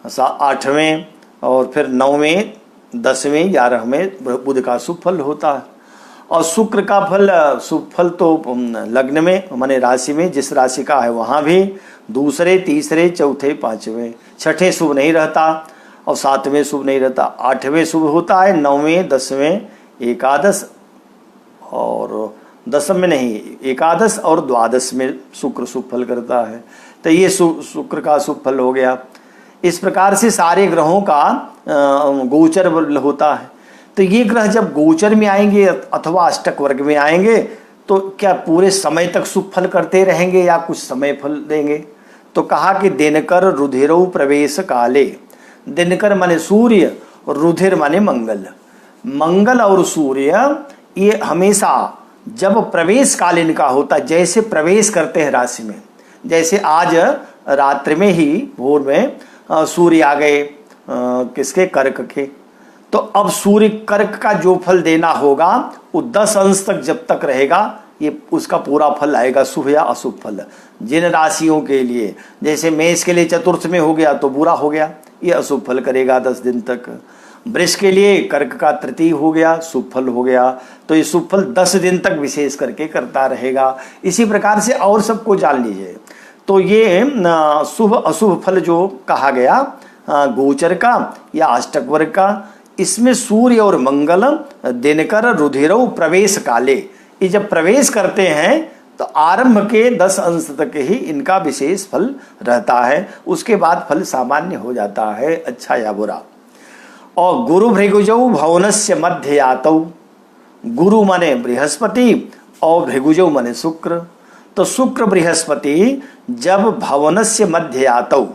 8वें और फिर 9वें, 10वें, 11वें बुध का शुभ फल होता है। और शुक्र का फल, शुभ फल तो लग्न में माने राशि में जिस राशि का है वहाँ भी दूसरे, तीसरे, चौथे, 5वें, 6ठे शुभ नहीं रहता और 7वें शुभ नहीं रहता। 8वें शुभ होता है, 9वें, 10वें, एकादश और 10 में नहीं, एकादश और द्वादश में शुक्र शुभ फल करता है। तो ये शुक्र का शुभ फल हो गया। इस प्रकार से सारे ग्रहों का गोचर होता है। तो ये ग्रह जब गोचर में आएंगे अथवा अष्टक वर्ग में आएंगे तो क्या पूरे समय तक शुभ फल करते रहेंगे या कुछ समय फल देंगे? तो कहा कि दिनकर रुधिरौ प्रवेश काले। दिनकर माने सूर्य और रुधिर माने मंगल। मंगल और सूर्य ये हमेशा जब प्रवेश काल इनका होता है, जैसे प्रवेश करते हैं राशि में, जैसे आज रात्रि में ही भोर में सूर्य आ गए किसके, कर्क के, तो अब सूर्य कर्क का जो फल देना होगा वो 10 अंश तक जब तक रहेगा ये उसका पूरा फल आएगा, शुभ या अशुभ फल। जिन राशियों के लिए, जैसे मेष के लिए चतुर्थ में हो गया तो बुरा हो गया, ये अशुभ फल करेगा 10 दिन तक। वृष के लिए कर्क का तृतीय हो गया, शुभ फल हो गया, तो ये शुभ फल 10 दिन तक विशेष करके करता रहेगा। इसी प्रकार से और सबको जान लीजिए। तो ये शुभ अशुभ फल जो कहा गया गोचर का या अष्टक वर्ग का, इसमें सूर्य और मंगल दिनकर रुधिरौ प्रवेश काले, ये जब प्रवेश करते हैं तो आरंभ के 10 अंश तक ही इनका विशेष फल रहता है, उसके बाद फल सामान्य हो जाता है, अच्छा या बुरा। और गुरु भृगुजौ भवनस्य मध्य यातौ, गुरु माने बृहस्पति और भृगुजौ माने शुक्र। तो शुक्र बृहस्पति जब भवनस्य मध्य यातौ,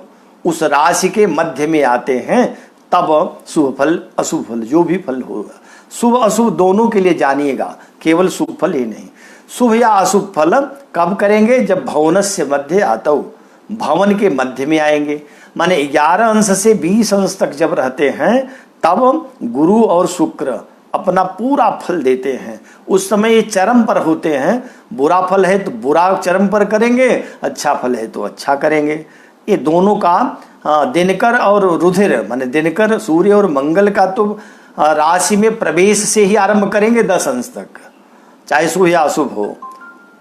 उस राशि के मध्य में आते हैं, तब शुभ फल अशुभ फल जो भी फल होगा, शुभ अशुभ दोनों के लिए जानिएगा, केवल शुभ फल ही नहीं। शुभ या अशुभ फल कब करेंगे? जब भवनस्य मध्य आतौ, भवन के मध्य में आएंगे, माने 11 अंश से 20 अंश तक जब रहते हैं तब गुरु और शुक्र अपना पूरा फल देते हैं। उस समय ये चरम पर होते हैं, बुरा फल है तो बुरा चरम पर करेंगे, अच्छा फल है तो अच्छा करेंगे। ये दोनों का दिनकर और रुधिर माने दिनकर सूर्य और मंगल का तो राशि में प्रवेश से ही आरंभ करेंगे 10 अंश तक, चाहे शुभ या अशुभ हो।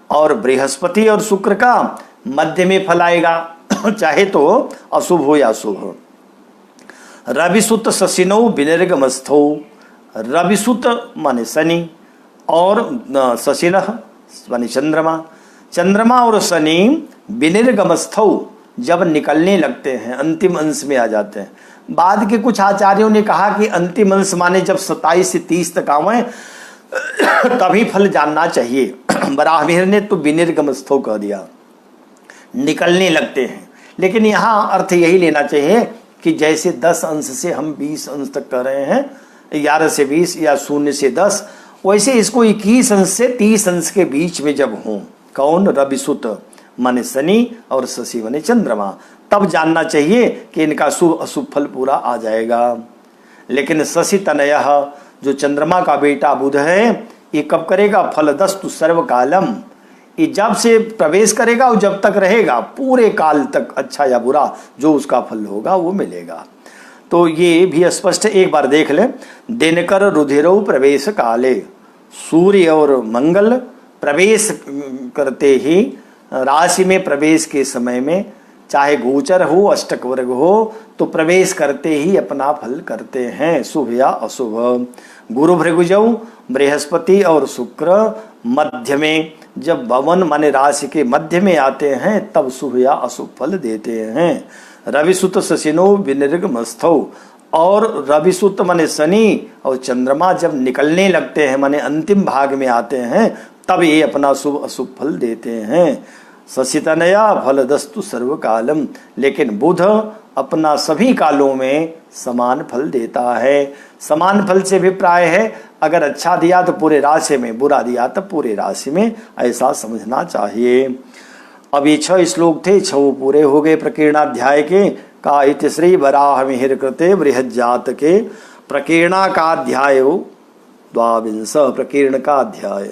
और बृहस्पति और शुक्र का मध्य में फल आएगा, चाहे तो अशुभ हो या शुभ हो। रविसुत शशिनौ विनिर्गमस्थौ, रविसुत माने शनि और शशिनः माने चंद्रमा, चंद्रमा और शनि विनिर्गमस्थौ जब निकलने लगते हैं, अंतिम अंश में आ जाते हैं। बाद के कुछ आचार्यों ने कहा कि अंतिम अंश माने जब 27 से 30 तक आवे तभी फल जानना चाहिए। बराहमिहिर ने तो विनिर्गमस्थौ कह दिया, निकलने लगते हैं। लेकिन यहाँ अर्थ यही लेना चाहिए कि जैसे 10 अंश से हम 20 अंश तक कर रहे हैं, 11 से 20 या 0 से 10, वैसे इसको 21 अंश से 30 अंश के बीच में जब हों, कौन? रविसुत माने शनि और शशि माने चंद्रमा, तब जानना चाहिए कि इनका शुभ अशुभ फल पूरा आ जाएगा। लेकिन शशि तनयः जो चंद्रमा का बेटा बुध है, ये कब करेगा? फलदस्तु सर्वकालम, ये जब से प्रवेश करेगा और जब तक रहेगा पूरे काल तक अच्छा या बुरा जो उसका फल होगा वो मिलेगा। तो ये भी स्पष्ट एक बार देख ले। दिनकर रुधिरौ प्रवेश काले, सूर्य और मंगल प्रवेश करते ही राशि में प्रवेश के समय में, चाहे गोचर हो अष्टक वर्ग हो, तो प्रवेश करते ही अपना फल करते हैं, शुभ या अशुभ। गुरु भृगुजौ बृहस्पति और शुक्र मध्य में, जब भवन माने राशि के मध्य में आते हैं तब शुभ या अशुभ फल देते हैं। रविसुत शशिनो विनिर्गमस्थौ, और रविसुत माने शनि और चंद्रमा जब निकलने लगते हैं माने अंतिम भाग में आते हैं, तब ये अपना शुभ अशुभ फल देते हैं। शशितनया फलदस्तु सर्वकालम, लेकिन बुध अपना सभी कालों में समान फल देता है। समान फल से अभिप्राय है अगर अच्छा दिया तो पूरे राशि में, बुरा दिया तो पूरे राशि में, ऐसा समझना चाहिए। अब ये 6 श्लोक थे, 6 पूरे हो गए प्रकीर्णाध्याय के। का इति श्री वराह मिहिर कृते बृहज्जात के प्रकीर्णा का अध्याय 22, प्रकीर्ण का अध्याय।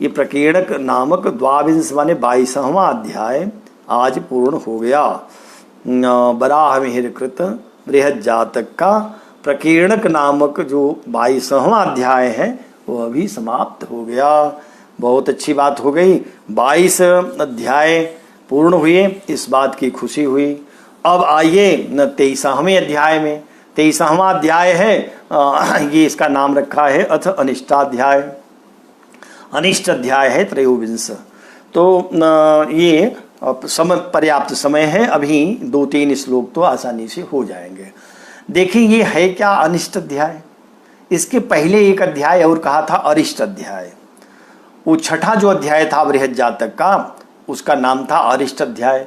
ये प्रकीर्णक नामक 22 माने 22वां अध्याय आज पूर्ण हो गया। वराह मिहिर कृत बृहज्जातक का प्रकीर्णक नामक जो 22वां अध्याय है वो अभी समाप्त हो गया। बहुत अच्छी बात हो गई, 22 अध्याय पूर्ण हुए, इस बात की खुशी हुई। अब आइए 23वें अध्याय में। 23वां अध्याय है, ये इसका नाम रखा है अथ अनिष्टाध्याय। अनिष्ट अध्याय है 23। तो ये समय पर्याप्त समय है, अभी 2-3 श्लोक तो आसानी से हो जाएंगे। देखिए ये है क्या अनिष्ट अध्याय। इसके पहले एक अध्याय और कहा था अरिष्ट अध्याय। वो छठा जो अध्याय था बृहज्जातक का, उसका नाम था अरिष्ट अध्याय।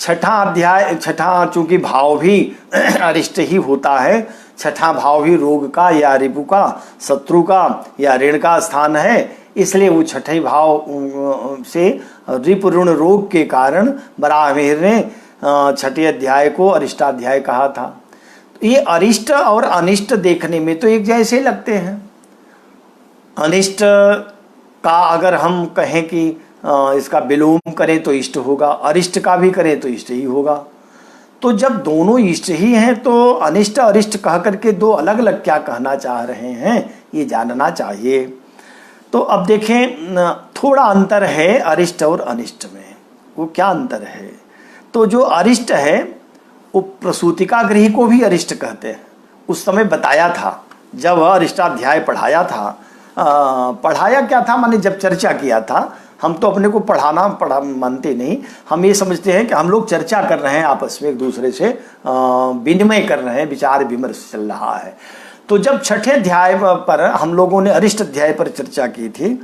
छठा अध्याय, छठा चूंकि भाव भी अरिष्ट ही होता है, छठा भाव भी रोग का या रिपु का, शत्रु का या ऋण का स्थान है, इसलिए वो छठे भाव से रिपु ऋण रोग के कारण वराहमिहिर ने छठे अध्याय को अरिष्टाध्याय कहा था। तो ये अरिष्ट और अनिष्ट देखने में तो एक जैसे लगते हैं। अनिष्ट का अगर हम कहें कि इसका विलोम करें तो इष्ट होगा, अरिष्ट का भी करें तो इष्ट ही होगा। तो जब दोनों इष्ट ही हैं तो अनिष्ट अरिष्ट कह करके दो अलग अलग क्या कहना चाह रहे हैं, ये जानना चाहिए। तो अब देखें थोड़ा अंतर है अरिष्ट और अनिष्ट में। वो क्या अंतर है? तो जो अरिष्ट है वो प्रसूतिका गृह को भी अरिष्ट कहते हैं। उस समय बताया था जब अरिष्टाध्याय पढ़ाया था, पढ़ाया क्या था माने जब चर्चा किया था। हम तो अपने को पढ़ा मानते नहीं, हम ये समझते हैं कि हम लोग चर्चा कर रहे हैं, आपस में एक दूसरे से विनिमय कर रहे हैं, विचार विमर्श चल रहा है। तो जब छठे अध्याय पर हम लोगों ने अरिष्ट अध्याय पर चर्चा की थी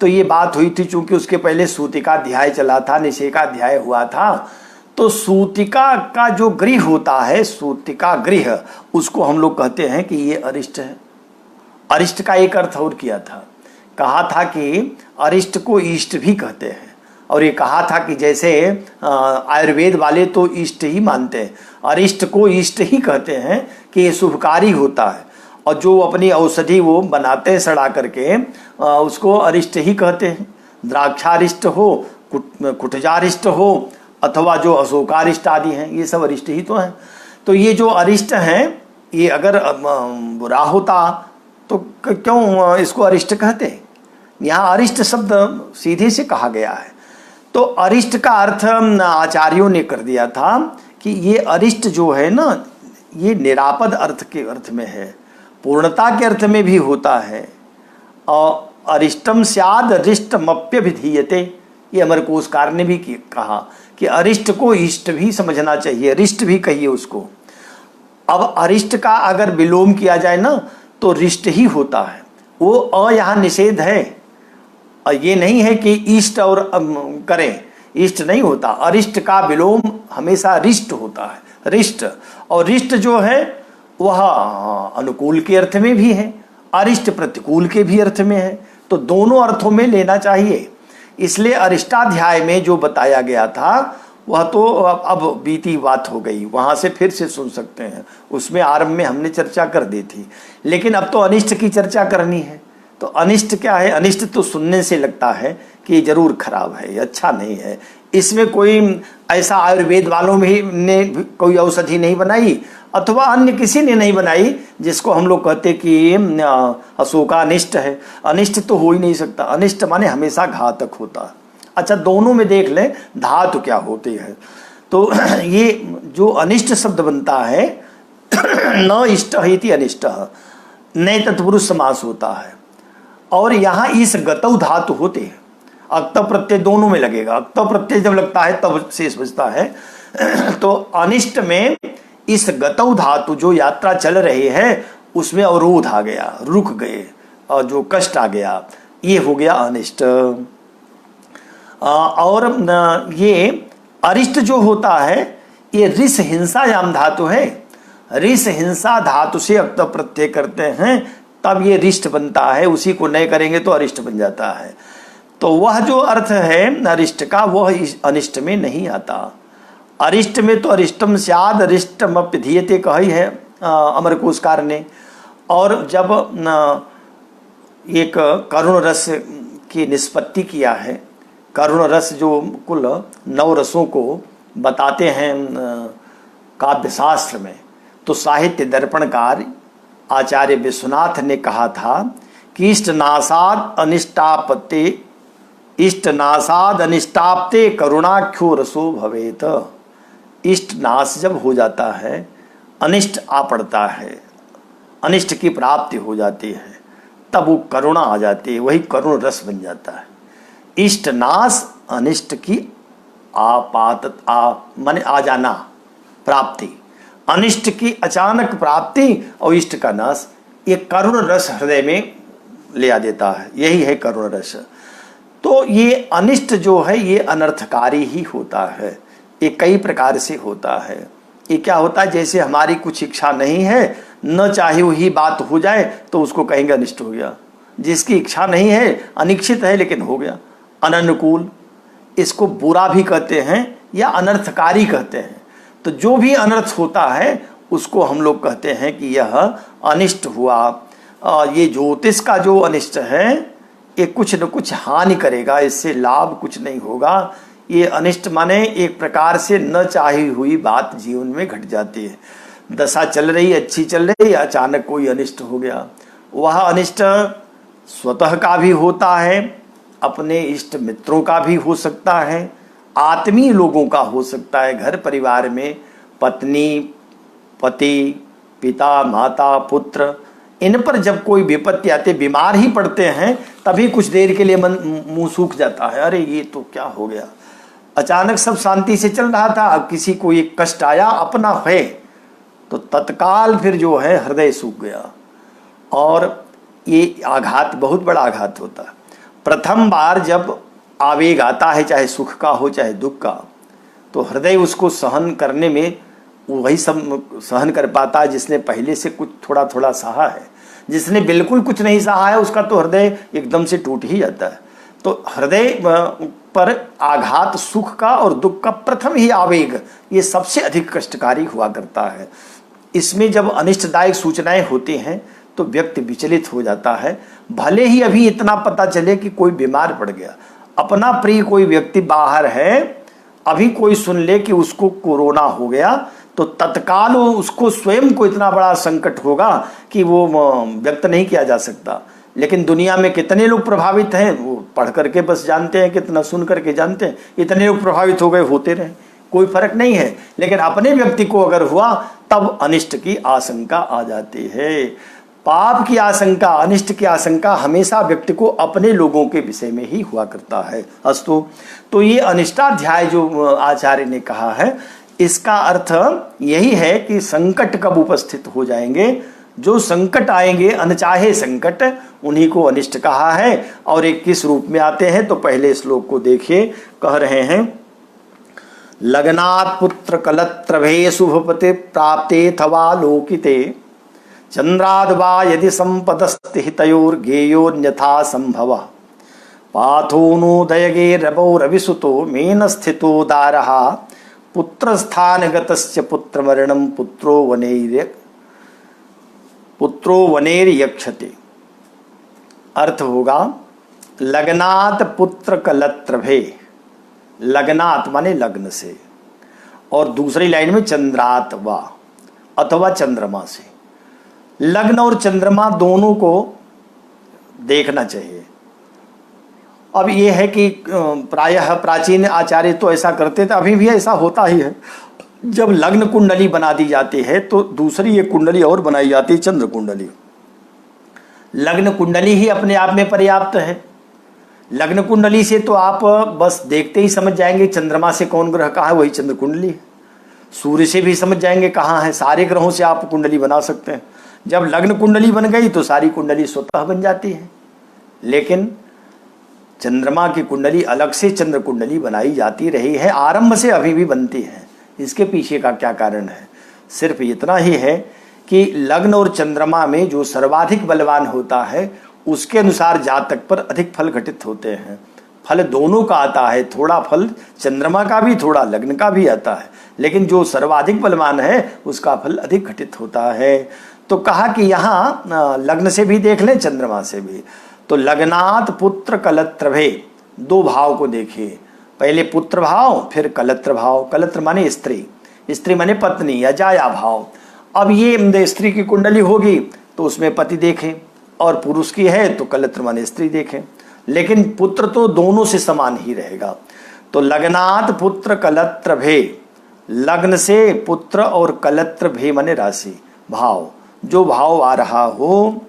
तो ये बात हुई थी, चूंकि उसके पहले सूतिका अध्याय चला था, निषेका अध्याय हुआ था। तो सूतिका का जो गृह होता है, सूतिका गृह, उसको हम लोग कहते हैं कि ये अरिष्ट है। अरिष्ट का एक अर्थ और किया था, कहा था कि अरिष्ट को इष्ट भी कहते हैं। और ये कहा था कि जैसे आयुर्वेद वाले तो इष्ट ही मानते हैं, अरिष्ट को इष्ट ही कहते हैं कि ये शुभकारी होता है। और जो अपनी औषधि वो बनाते हैं सड़ा करके, उसको अरिष्ट ही कहते हैं। द्राक्षारिष्ट हो, कुटजारिष्ट हो, अथवा जो अशोकारिष्ट आदि हैं, ये सब अरिष्ट ही तो हैं। तो ये जो अरिष्ट हैं, ये अगर बुरा होता तो क्यों इसको अरिष्ट कहते हैं? यहाँ अरिष्ट शब्द सीधे से कहा गया है। तो अरिष्ट का अर्थ आचार्यों ने कर दिया था कि ये अरिष्ट जो है ना, ये निरापद अर्थ के अर्थ में है, पूर्णता के अर्थ में भी होता है। और अरिष्टम स्याद अरिष्टमप्यभिधीयते, ये अमरकोशकार ने भी कहा कि अरिष्ट को इष्ट भी समझना चाहिए, अरिष्ट भी कहिए उसको। अब अरिष्ट का अगर विलोम किया जाए ना तो रिष्ट ही होता है। वो अ यहाँ निषेध है, और ये नहीं है कि इष्ट और करें, इष्ट नहीं होता। अरिष्ट का विलोम हमेशा रिष्ट होता है, रिष्ट। और रिष्ट जो है वह अनुकूल के अर्थ में भी है, अरिष्ट प्रतिकूल के भी अर्थ में है। तो दोनों अर्थों में लेना चाहिए। इसलिए अरिष्टाध्याय में जो बताया गया था वह तो अब बीती बात हो गई, वहाँ से फिर से सुन सकते हैं। उसमें आरंभ में हमने चर्चा कर दी थी, लेकिन अब तो अनिष्ट की चर्चा करनी है। तो अनिष्ट क्या है? अनिष्ट तो सुनने से लगता है कि ये जरूर खराब है, ये अच्छा नहीं है। इसमें कोई ऐसा आयुर्वेद वालों में ने कोई औषधि नहीं बनाई, अथवा अन्य किसी ने नहीं बनाई जिसको हम लोग कहते कि अशोका अनिष्ट है। अनिष्ट तो हो ही नहीं सकता, अनिष्ट माने हमेशा घातक होता है। अच्छा, दोनों में देख ले धातु क्या होती है। तो ये जो अनिष्ट शब्द बनता है न इष्ट इति अनिष्ट, नए तत्पुरुष समास होता है। और यहाँ इस गतौ धातु होते हैं, अक्त प्रत्यय दोनों में लगेगा। अक्त प्रत्यय जब लगता है तब शेष बचता है। तो अनिष्ट में इस गतौ धातु जो यात्रा चल रही है उसमें अवरोध आ गया, रुक गए और जो कष्ट आ गया, ये हो गया अनिष्ट। और ये अरिष्ट जो होता है ये रिस हिंसा याम धातु है। रिस हिंसा धातु से अक्त प्रत्यय करते हैं तब ये रिष्ट बनता है, उसी को नहीं करेंगे तो अरिष्ट बन जाता है। तो वह जो अर्थ है अरिष्ट का वह अनिष्ट में नहीं आता। अरिष्ट में तो अरिष्टम स्याद अरिष्टम अप्यधीयते कही है अमरकोशकार ने। और जब एक करुण रस की निष्पत्ति किया है, करुण रस जो कुल 9 रसों को बताते हैं काव्यशास्त्र में, तो साहित्य दर्पणकार आचार्य विश्वनाथ ने कहा था कि इष्टनाशाद अनिष्टाप्ते करुणाख्यो रसो भवेत। इष्ट नाश जब हो जाता है, अनिष्ट आ पड़ता है, अनिष्ट की प्राप्ति हो जाती है, तब वो करुणा आ जाती है, वही करुण रस बन जाता है। इष्ट नाश, अनिष्ट की माने आ जाना, प्राप्ति, अनिष्ट की अचानक प्राप्ति और इष्ट का नाश, ये करुण रस हृदय में ले आ देता है, यही है करुण रस। तो ये अनिष्ट जो है ये अनर्थकारी ही होता है, ये कई प्रकार से होता है। ये क्या होता है, जैसे हमारी कुछ इच्छा नहीं है, न चाहे हुई बात हो जाए तो उसको कहेंगे अनिष्ट हो गया। जिसकी इच्छा नहीं है, अनिश्चित है लेकिन हो गया, अननुकूल, इसको बुरा भी कहते हैं या अनर्थकारी कहते हैं। तो जो भी अनर्थ होता है उसको हम लोग कहते हैं कि यह अनिष्ट हुआ। ये ज्योतिष का जो अनिष्ट है ये कुछ न कुछ हानि करेगा, इससे लाभ कुछ नहीं होगा। ये अनिष्ट माने एक प्रकार से न चाही हुई बात जीवन में घट जाती है। दशा चल रही अच्छी चल रही, अचानक कोई अनिष्ट हो गया। वह अनिष्ट स्वतः का भी होता है, अपने इष्ट मित्रों का भी हो सकता है, आत्मीय लोगों का हो सकता है। घर परिवार में पत्नी, पति, पिता, माता, पुत्र, इन पर जब कोई विपत्ति आती, बीमार ही पड़ते हैं, तभी कुछ देर के लिए मन मुंह सूख जाता है, अरे ये तो क्या हो गया। अचानक सब शांति से चल रहा था, अब किसी को एक कष्ट आया अपना है तो तत्काल फिर जो है हृदय सूख गया। और ये आघात बहुत बड़ा आघात होता है। प्रथम बार जब आवेग आता है, चाहे सुख का हो चाहे दुख का, तो हृदय उसको सहन करने में वही सब सहन कर पाता है जिसने पहले से कुछ थोड़ा थोड़ा सहा है। जिसने बिल्कुल कुछ नहीं सहा है उसका तो हृदय एकदम से टूट ही जाता है। तो हृदय पर आघात सुख का और दुख का प्रथम ही आवेग ये सबसे अधिक कष्टकारी हुआ करता है। इसमें जब अनिष्टदायक सूचनाएं होती हैं तो व्यक्ति विचलित हो जाता है। भले ही अभी इतना पता चले कि कोई बीमार पड़ गया, अपना प्रिय कोई व्यक्ति बाहर है, अभी कोई सुन ले कि उसको कोरोना हो गया, तो तत्काल उसको स्वयं को इतना बड़ा संकट होगा कि वो व्यक्त नहीं किया जा सकता। लेकिन दुनिया में कितने लोग प्रभावित हैं वो पढ़ करके बस जानते हैं, कितना सुन करके जानते हैं। इतने लोग प्रभावित हो गए, होते रहे, कोई फर्क नहीं है। लेकिन अपने व्यक्ति को अगर हुआ तब अनिष्ट की आशंका आ जाती है। पाप की आशंका, अनिष्ट की आशंका हमेशा व्यक्ति को अपने लोगों के विषय में ही हुआ करता है। अस्तु, तो ये अनिष्टाध्याय जो आचार्य ने कहा है इसका अर्थ यही है कि संकट कब उपस्थित हो जाएंगे, जो संकट आएंगे अनचाहे संकट, उन्हीं को अनिष्ट कहा है। और एक किस रूप में आते हैं तो पहले श्लोक को देखिए, कह रहे हैं लग्नात् पुत्र कलत्रभे शुभपते प्राप्ते थवा लोकिते चंद्राद् वा यदि संपदस्ति हितयोर गेयोन्यथा संभव पाथोनुदयगे रवौ रविसुतो मेन स्थितो दारः पुत्रस्थानगतस्य पुत्रमरणं पुत्रो वनेर्यक्षते। अर्थ होगा लग्नात् पुत्र कलत्रभे, लग्नात् माने लग्न से, और दूसरी लाइन में चंद्रात् वा अथवा चंद्रमा से। लग्न और चंद्रमा दोनों को देखना चाहिए। अब ये है कि प्रायः प्राचीन आचार्य तो ऐसा करते थे, अभी भी ऐसा होता ही है। जब लग्न कुंडली बना दी जाती है तो दूसरी एक कुंडली और बनाई जाती है, चंद्र कुंडली। लग्न कुंडली ही अपने आप में पर्याप्त है। लग्न कुंडली से तो आप बस देखते ही समझ जाएंगे चंद्रमा से कौन ग्रह का है, वही चंद्र कुंडली है। सूर्य से भी समझ जाएंगे कहाँ है, सारे ग्रहों से आप कुंडली बना सकते हैं। जब लग्न कुंडली बन गई तो सारी कुंडली स्वतः बन जाती है। लेकिन चंद्रमा की कुंडली अलग से चंद्र कुंडली बनाई जाती रही है, आरंभ से अभी भी बनती है। इसके पीछे का क्या कारण है? सिर्फ इतना ही है कि लग्न और चंद्रमा में जो सर्वाधिक बलवान होता है उसके अनुसार जातक पर अधिक फल घटित होते हैं। फल दोनों का आता है, थोड़ा फल चंद्रमा का भी थोड़ा लग्न का भी आता है, लेकिन जो सर्वाधिक बलवान है उसका फल अधिक घटित होता है। तो कहा कि यहाँ लग्न से भी देख लें, चंद्रमा से भी। तो लग्नात पुत्र कलत्रभे, दो भाव को देखिए, पहले पुत्र भाव फिर कलत्र भाव। कलत्र माने स्त्री, स्त्री माने पत्नी या जाया भाव। अब ये स्त्री की कुंडली होगी तो उसमें पति देखें, और पुरुष की है तो कलत्र माने स्त्री देखें, लेकिन पुत्र तो दोनों से समान ही रहेगा। तो लग्नात पुत्र कलत्र भे, लग्न से पुत्र और कलत्र भे माने राशि भाव, जो भाव आ रहा हो।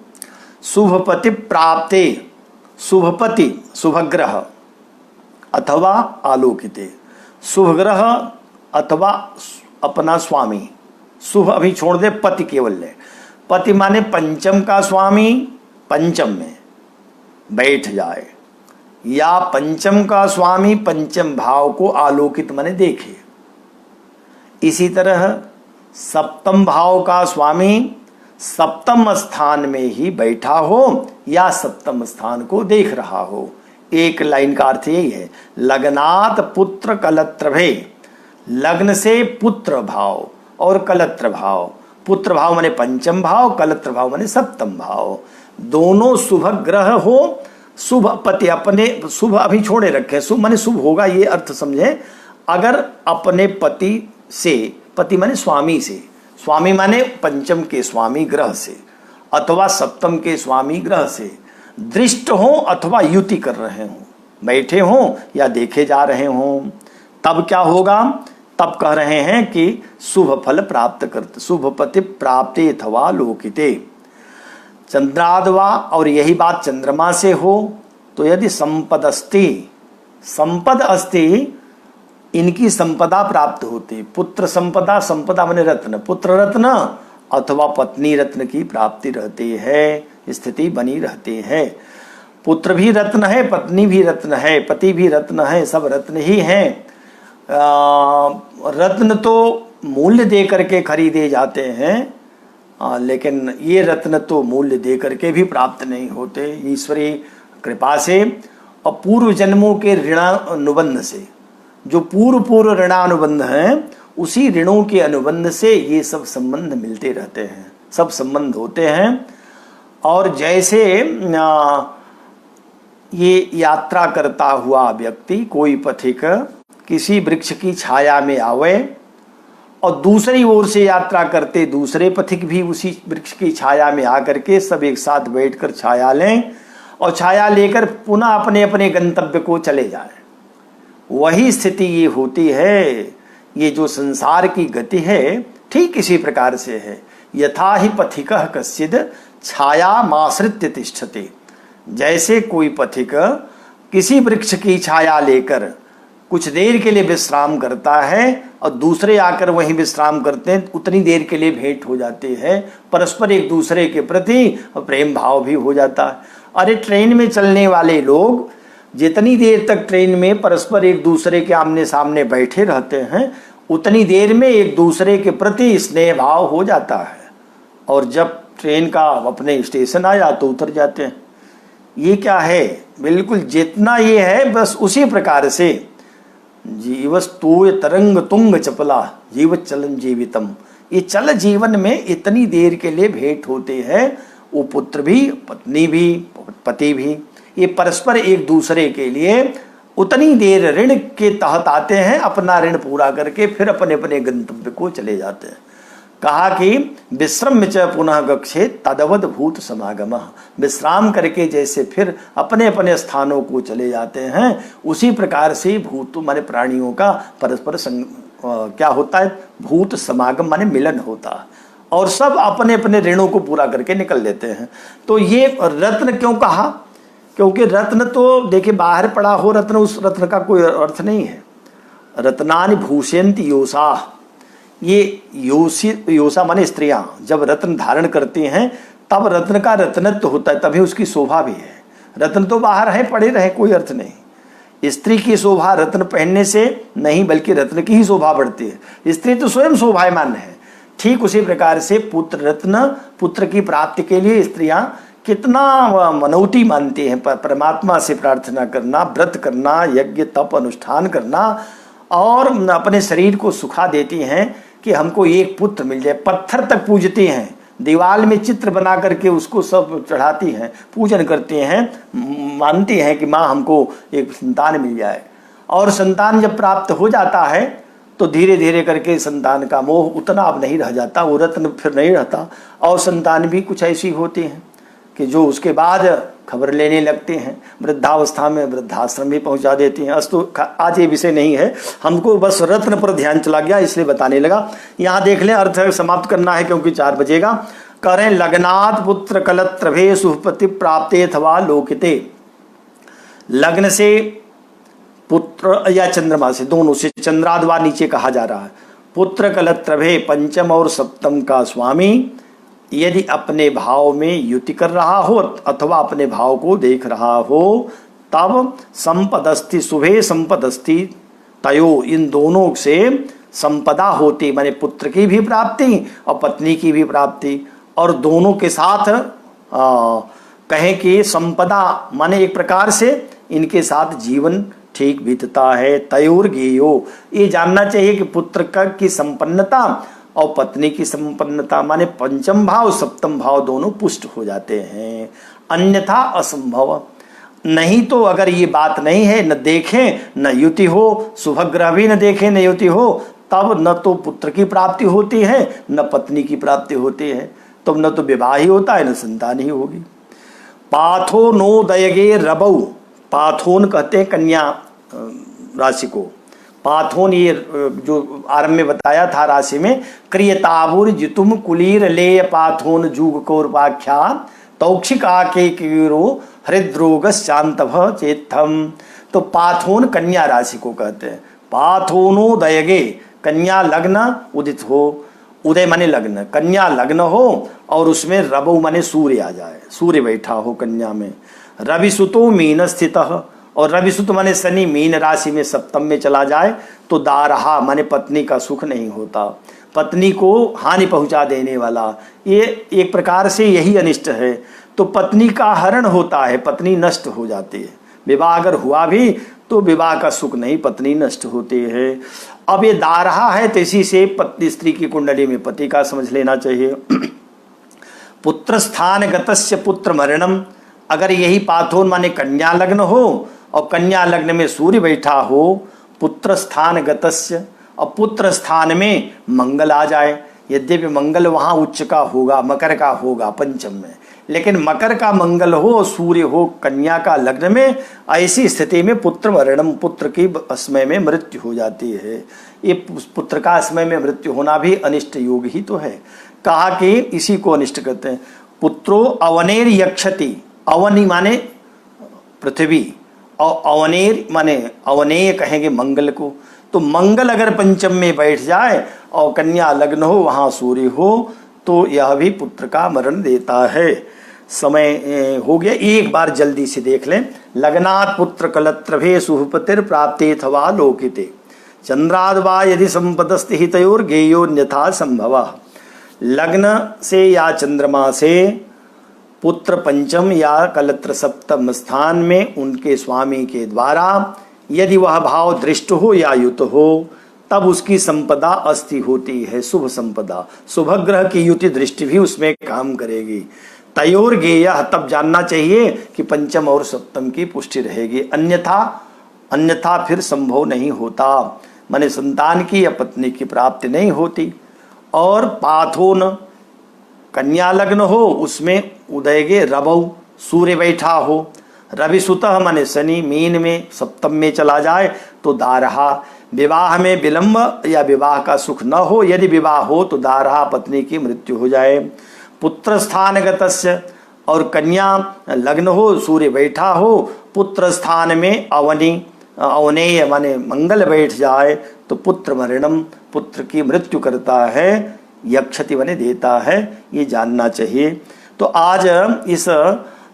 शुभपति प्राप्ते, शुभपति शुभ ग्रह अथवा आलोकिते, शुभ ग्रह अथवा अपना स्वामी। शुभ अभी छोड़ दे, पति केवल ले। पति माने पंचम का स्वामी पंचम में बैठ जाए, या पंचम का स्वामी पंचम भाव को आलोकित माने देखे। इसी तरह सप्तम भाव का स्वामी सप्तम स्थान में ही बैठा हो या सप्तम स्थान को देख रहा हो। एक लाइन का अर्थ यही है, लग्नात पुत्र कलत्रभे, लग्न से पुत्र भाव और कलत्र भाव। पुत्र भाव माने पंचम भाव, कलत्र भाव माने सप्तम भाव। दोनों शुभ ग्रह हो, शुभ पति अपने, शुभ अभी छोड़े रखे, शुभ माने शुभ होगा ये अर्थ समझे। अगर अपने पति से, पति माने स्वामी से, स्वामी माने पंचम के स्वामी ग्रह से अथवा सप्तम के स्वामी ग्रह से दृष्ट हो अथवा युति कर रहे हो, बैठे हो या देखे जा रहे हो, तब क्या होगा? तब कह रहे हैं कि शुभ फल प्राप्त करते, शुभ पति प्राप्ते अथवा लोकिते। चंद्रादवा, और यही बात चंद्रमा से हो तो यदि संपद अस्ति, संपद अस्ति, इनकी संपदा प्राप्त होती। पुत्र संपदा, संपदा माने रत्न, पुत्र रत्न अथवा पत्नी रत्न की प्राप्ति रहती है, स्थिति बनी रहती है। पुत्र भी रत्न है, पत्नी भी रत्न है, पति भी रत्न है, सब रत्न ही हैं। रत्न तो मूल्य दे करके खरीदे जाते हैं, लेकिन ये रत्न तो मूल्य दे करके भी प्राप्त नहीं होते। ईश्वरी कृपा से और पूर्व जन्मों के ऋणानुबंध से, जो पूर्व ऋणानुबंध हैं, उसी ऋणों के अनुबंध से ये सब संबंध मिलते रहते हैं, सब संबंध होते हैं। और जैसे ये यात्रा करता हुआ व्यक्ति, कोई पथिक किसी वृक्ष की छाया में आवे और दूसरी ओर से यात्रा करते दूसरे पथिक भी उसी वृक्ष की छाया में आकर के सब एक साथ बैठकर छाया लें और छाया लेकर पुनः अपने अपने गंतव्य को चले जाएं, वही स्थिति ये होती है। ये जो संसार की गति है ठीक इसी प्रकार से है। यथा ही पथिकः कश्चिद् छायामाश्रित्य तिष्ठति, जैसे कोई पथिक किसी वृक्ष की छाया लेकर कुछ देर के लिए विश्राम करता है और दूसरे आकर वहीं विश्राम करते हैं, उतनी देर के लिए भेंट हो जाती है, परस्पर एक दूसरे के प्रति प्रेम भाव भी हो जाता है। अरे ट्रेन में चलने वाले लोग जितनी देर तक ट्रेन में परस्पर एक दूसरे के आमने सामने बैठे रहते हैं, उतनी देर में एक दूसरे के प्रति स्नेह भाव हो जाता है, और जब ट्रेन का अपने स्टेशन आया तो उतर जाते हैं। ये क्या है? बिल्कुल जितना ये है बस उसी प्रकार से जीवस्तोय तरंग तुंग चपला जीवत चलन जीवितम, ये चल जीवन में इतनी देर के लिए भेंट होते हैं। वो पुत्र भी, पत्नी भी, पति भी, ये परस्पर एक दूसरे के लिए उतनी देर ऋण के तहत आते हैं, अपना ऋण पूरा करके फिर अपने अपने गंतव्य को चले जाते हैं। कहा कि विश्रम च पुनः गक्षे तदवद भूत समागम, विश्राम करके जैसे फिर अपने अपने स्थानों को चले जाते हैं, उसी प्रकार से भूत माने प्राणियों का परस्पर क्या होता है? भूत समागम माने मिलन होता है, और सब अपने अपने ऋणों को पूरा करके निकल लेते हैं। तो ये रत्न क्यों कहा? क्योंकि रत्न तो देखिए बाहर पड़ा हो रत्न, उस रत्न का कोई अर्थ नहीं है। रत्नानि भूषयन्ति योषाः, ये योसा माने स्त्रियां जब रत्न धारण करती हैं तब रत्न का रत्नत्व होता है, तभी उसकी शोभा भी है। रत्न तो बाहर है, पड़े रहे, कोई अर्थ नहीं। स्त्री की शोभा रत्न पहनने से नहीं, बल्कि रत्न की ही शोभा बढ़ती है। स्त्री तो स्वयं शोभायमान है। ठीक उसी प्रकार से पुत्र रत्न, पुत्र की प्राप्ति के लिए स्त्रियां कितना मनौती मानती हैं। परमात्मा से प्रार्थना करना, व्रत करना, यज्ञ तप अनुष्ठान करना और अपने शरीर को सुखा देती हैं कि हमको एक पुत्र मिल जाए। पत्थर तक पूजती हैं, दीवार में चित्र बना करके उसको सब चढ़ाती हैं, पूजन करती हैं, मानती हैं कि माँ हमको एक संतान मिल जाए। और संतान जब प्राप्त हो जाता है तो धीरे धीरे करके संतान का मोह उतना अब नहीं रह जाता, वो रत्न फिर नहीं रहता। और संतान भी कुछ ऐसी होती हैं कि जो उसके बाद खबर लेने लगते हैं, वृद्धावस्था में वृद्धाश्रम भी पहुंचा देती हैं। अस्तु आज ये विषय नहीं है, हमको बस रत्न पर ध्यान चला गया इसलिए बताने लगा। यहाँ देख लें, अर्थ समाप्त करना है क्योंकि 4 बजेगा। करें लग्नात् पुत्र कलत्रभे सुपति प्राप्ते अथवा लोकिते। लग्न से पुत्र या चंद्रमा से, दोनों से, चंद्राद्वा नीचे कहा जा रहा है। पुत्र कलत्रभे पंचम और सप्तम का स्वामी यदि अपने भाव में युति कर रहा हो अथवा अपने भाव को देख रहा हो तब संपदस्ति शुभे संपदस्ति तयो, इन दोनों से संपदा होती, माने पुत्र की भी प्राप्ति और पत्नी की भी प्राप्ति। और दोनों के साथ कहें कि संपदा माने एक प्रकार से इनके साथ जीवन ठीक बीतता है। तयोर गेयो, ये जानना चाहिए कि पुत्र की संपन्नता और पत्नी की संपन्नता माने पंचम भाव सप्तम भाव दोनों पुष्ट हो जाते हैं, अन्यथा असंभव। नहीं तो अगर ये बात नहीं है, न देखें न युति हो, शुभग्रह भी न देखें न युति हो, तब न तो पुत्र की प्राप्ति होती है न पत्नी की प्राप्ति होती है, तब न तो विवाह ही होता है न संतान ही होगी। पाथो नो दयगे रबऊ, पाथोन कहते हैं कन्या राशि को। पाथोन ये जो आरंभ में बताया था राशि में, क्रियताबुर जितुम कुलीर ले पाथोन जुग कौरवाख्या तौक्षिक आके किरो हृद्रोग शांत चेतम। तो पाथोन कन्या राशि को कहते हैं। पाथोनो दयगे, कन्या लग्न उदित हो, उदय माने लग्न, कन्या लग्न हो और उसमें रबु माने सूर्य आ जाए, सूर्य बैठा हो कन्या में। रविसुतो मीन स्थित, और रविसुत माने शनि मीन राशि में सप्तम में चला जाए तो दारहा माने पत्नी का सुख नहीं होता, पत्नी को हानि पहुंचा देने वाला, ये एक प्रकार से यही अनिष्ट है। तो पत्नी का हरण होता है, पत्नी नष्ट हो जाती है। विवाह अगर हुआ भी तो विवाह का सुख नहीं, पत्नी नष्ट होती है। अब ये दारहा है तो इसी से पत्नी स्त्री की कुंडली में पति का समझ लेना चाहिए। पुत्र स्थान गतस्य पुत्र मरणम, अगर यही पाथोन माने कन्या लग्न हो और कन्या लग्न में सूर्य बैठा हो, पुत्र स्थान गतस्य, और पुत्र स्थान में मंगल आ जाए, यद्यपि मंगल वहां उच्च का होगा, मकर का होगा पंचम में, लेकिन मकर का मंगल हो, सूर्य हो कन्या का लग्न में, ऐसी स्थिति में पुत्र मरणम, पुत्र की समय में मृत्यु हो जाती है। ये पुत्र का समय में मृत्यु होना भी अनिष्ट योग ही तो है। कहा कि इसी को अनिष्ट करते हैं। पुत्रो अवनेर यक्षति, अवनी माने पृथ्वी और अवनेर माने अवनेय कहेंगे मंगल को। तो मंगल अगर पंचम में बैठ जाए और कन्या लग्न हो, वहां सूर्य हो, तो यह भी पुत्र का मरण देता है। समय हो गया, एक बार जल्दी से देख लें। लग्नात् पुत्र कलत्रभे सुहपतिर प्राप्ते अथवा लोकिते, चंद्राद्वा यदि संपदस्ति हितयोर गेयो अन्यथा संभवः। लग्न से या चंद्रमा से पुत्र पंचम या कलत्र सप्तम स्थान में उनके स्वामी के द्वारा यदि वह भाव दृष्ट हो या युत हो, तब उसकी संपदा अस्थि होती है, शुभ संपदा। शुभ ग्रह की युति दृष्टि भी उसमें काम करेगी। तयोर गेय, तब जानना चाहिए कि पंचम और सप्तम की पुष्टि रहेगी, अन्यथा फिर संभव नहीं होता, माने संतान की या पत्नी की प्राप्ति नहीं होती। और पाथोन कन्या लग्न हो, उसमें उदयगे रवौ, सूर्य बैठा हो, रवि सुतः माने शनि मीन में सप्तम में चला जाए तो दारहा, विवाह में विलंब या विवाह का सुख न हो, यदि विवाह हो तो दारहा पत्नी की मृत्यु हो जाए। पुत्र स्थान गतस्य, और कन्या लग्न हो, सूर्य बैठा हो, पुत्र स्थान में अवनी अवनेय माने मंगल बैठ जाए तो पुत्र मरणम, पुत्र की मृत्यु करता है, यक्षति बने देता है, ये जानना चाहिए। तो आज इस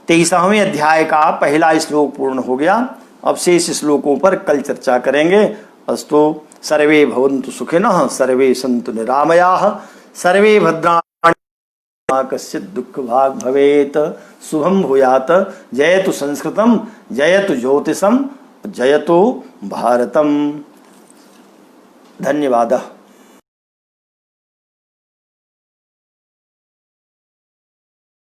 23वें अध्याय का पहला श्लोक पूर्ण हो गया। अब शेष श्लोकों पर कल चर्चा करेंगे। अस्तु सर्वे भवन्तु सुखिनः, सर्वे सन्तु निरामयाः, सर्वे भद्राणि कश्चित् दुःख भाग् भवेत्। शुभं भूयात्। जयतु संस्कृतं, जयतु ज्योतिषं, जयतु भारतम्। धन्यवादः।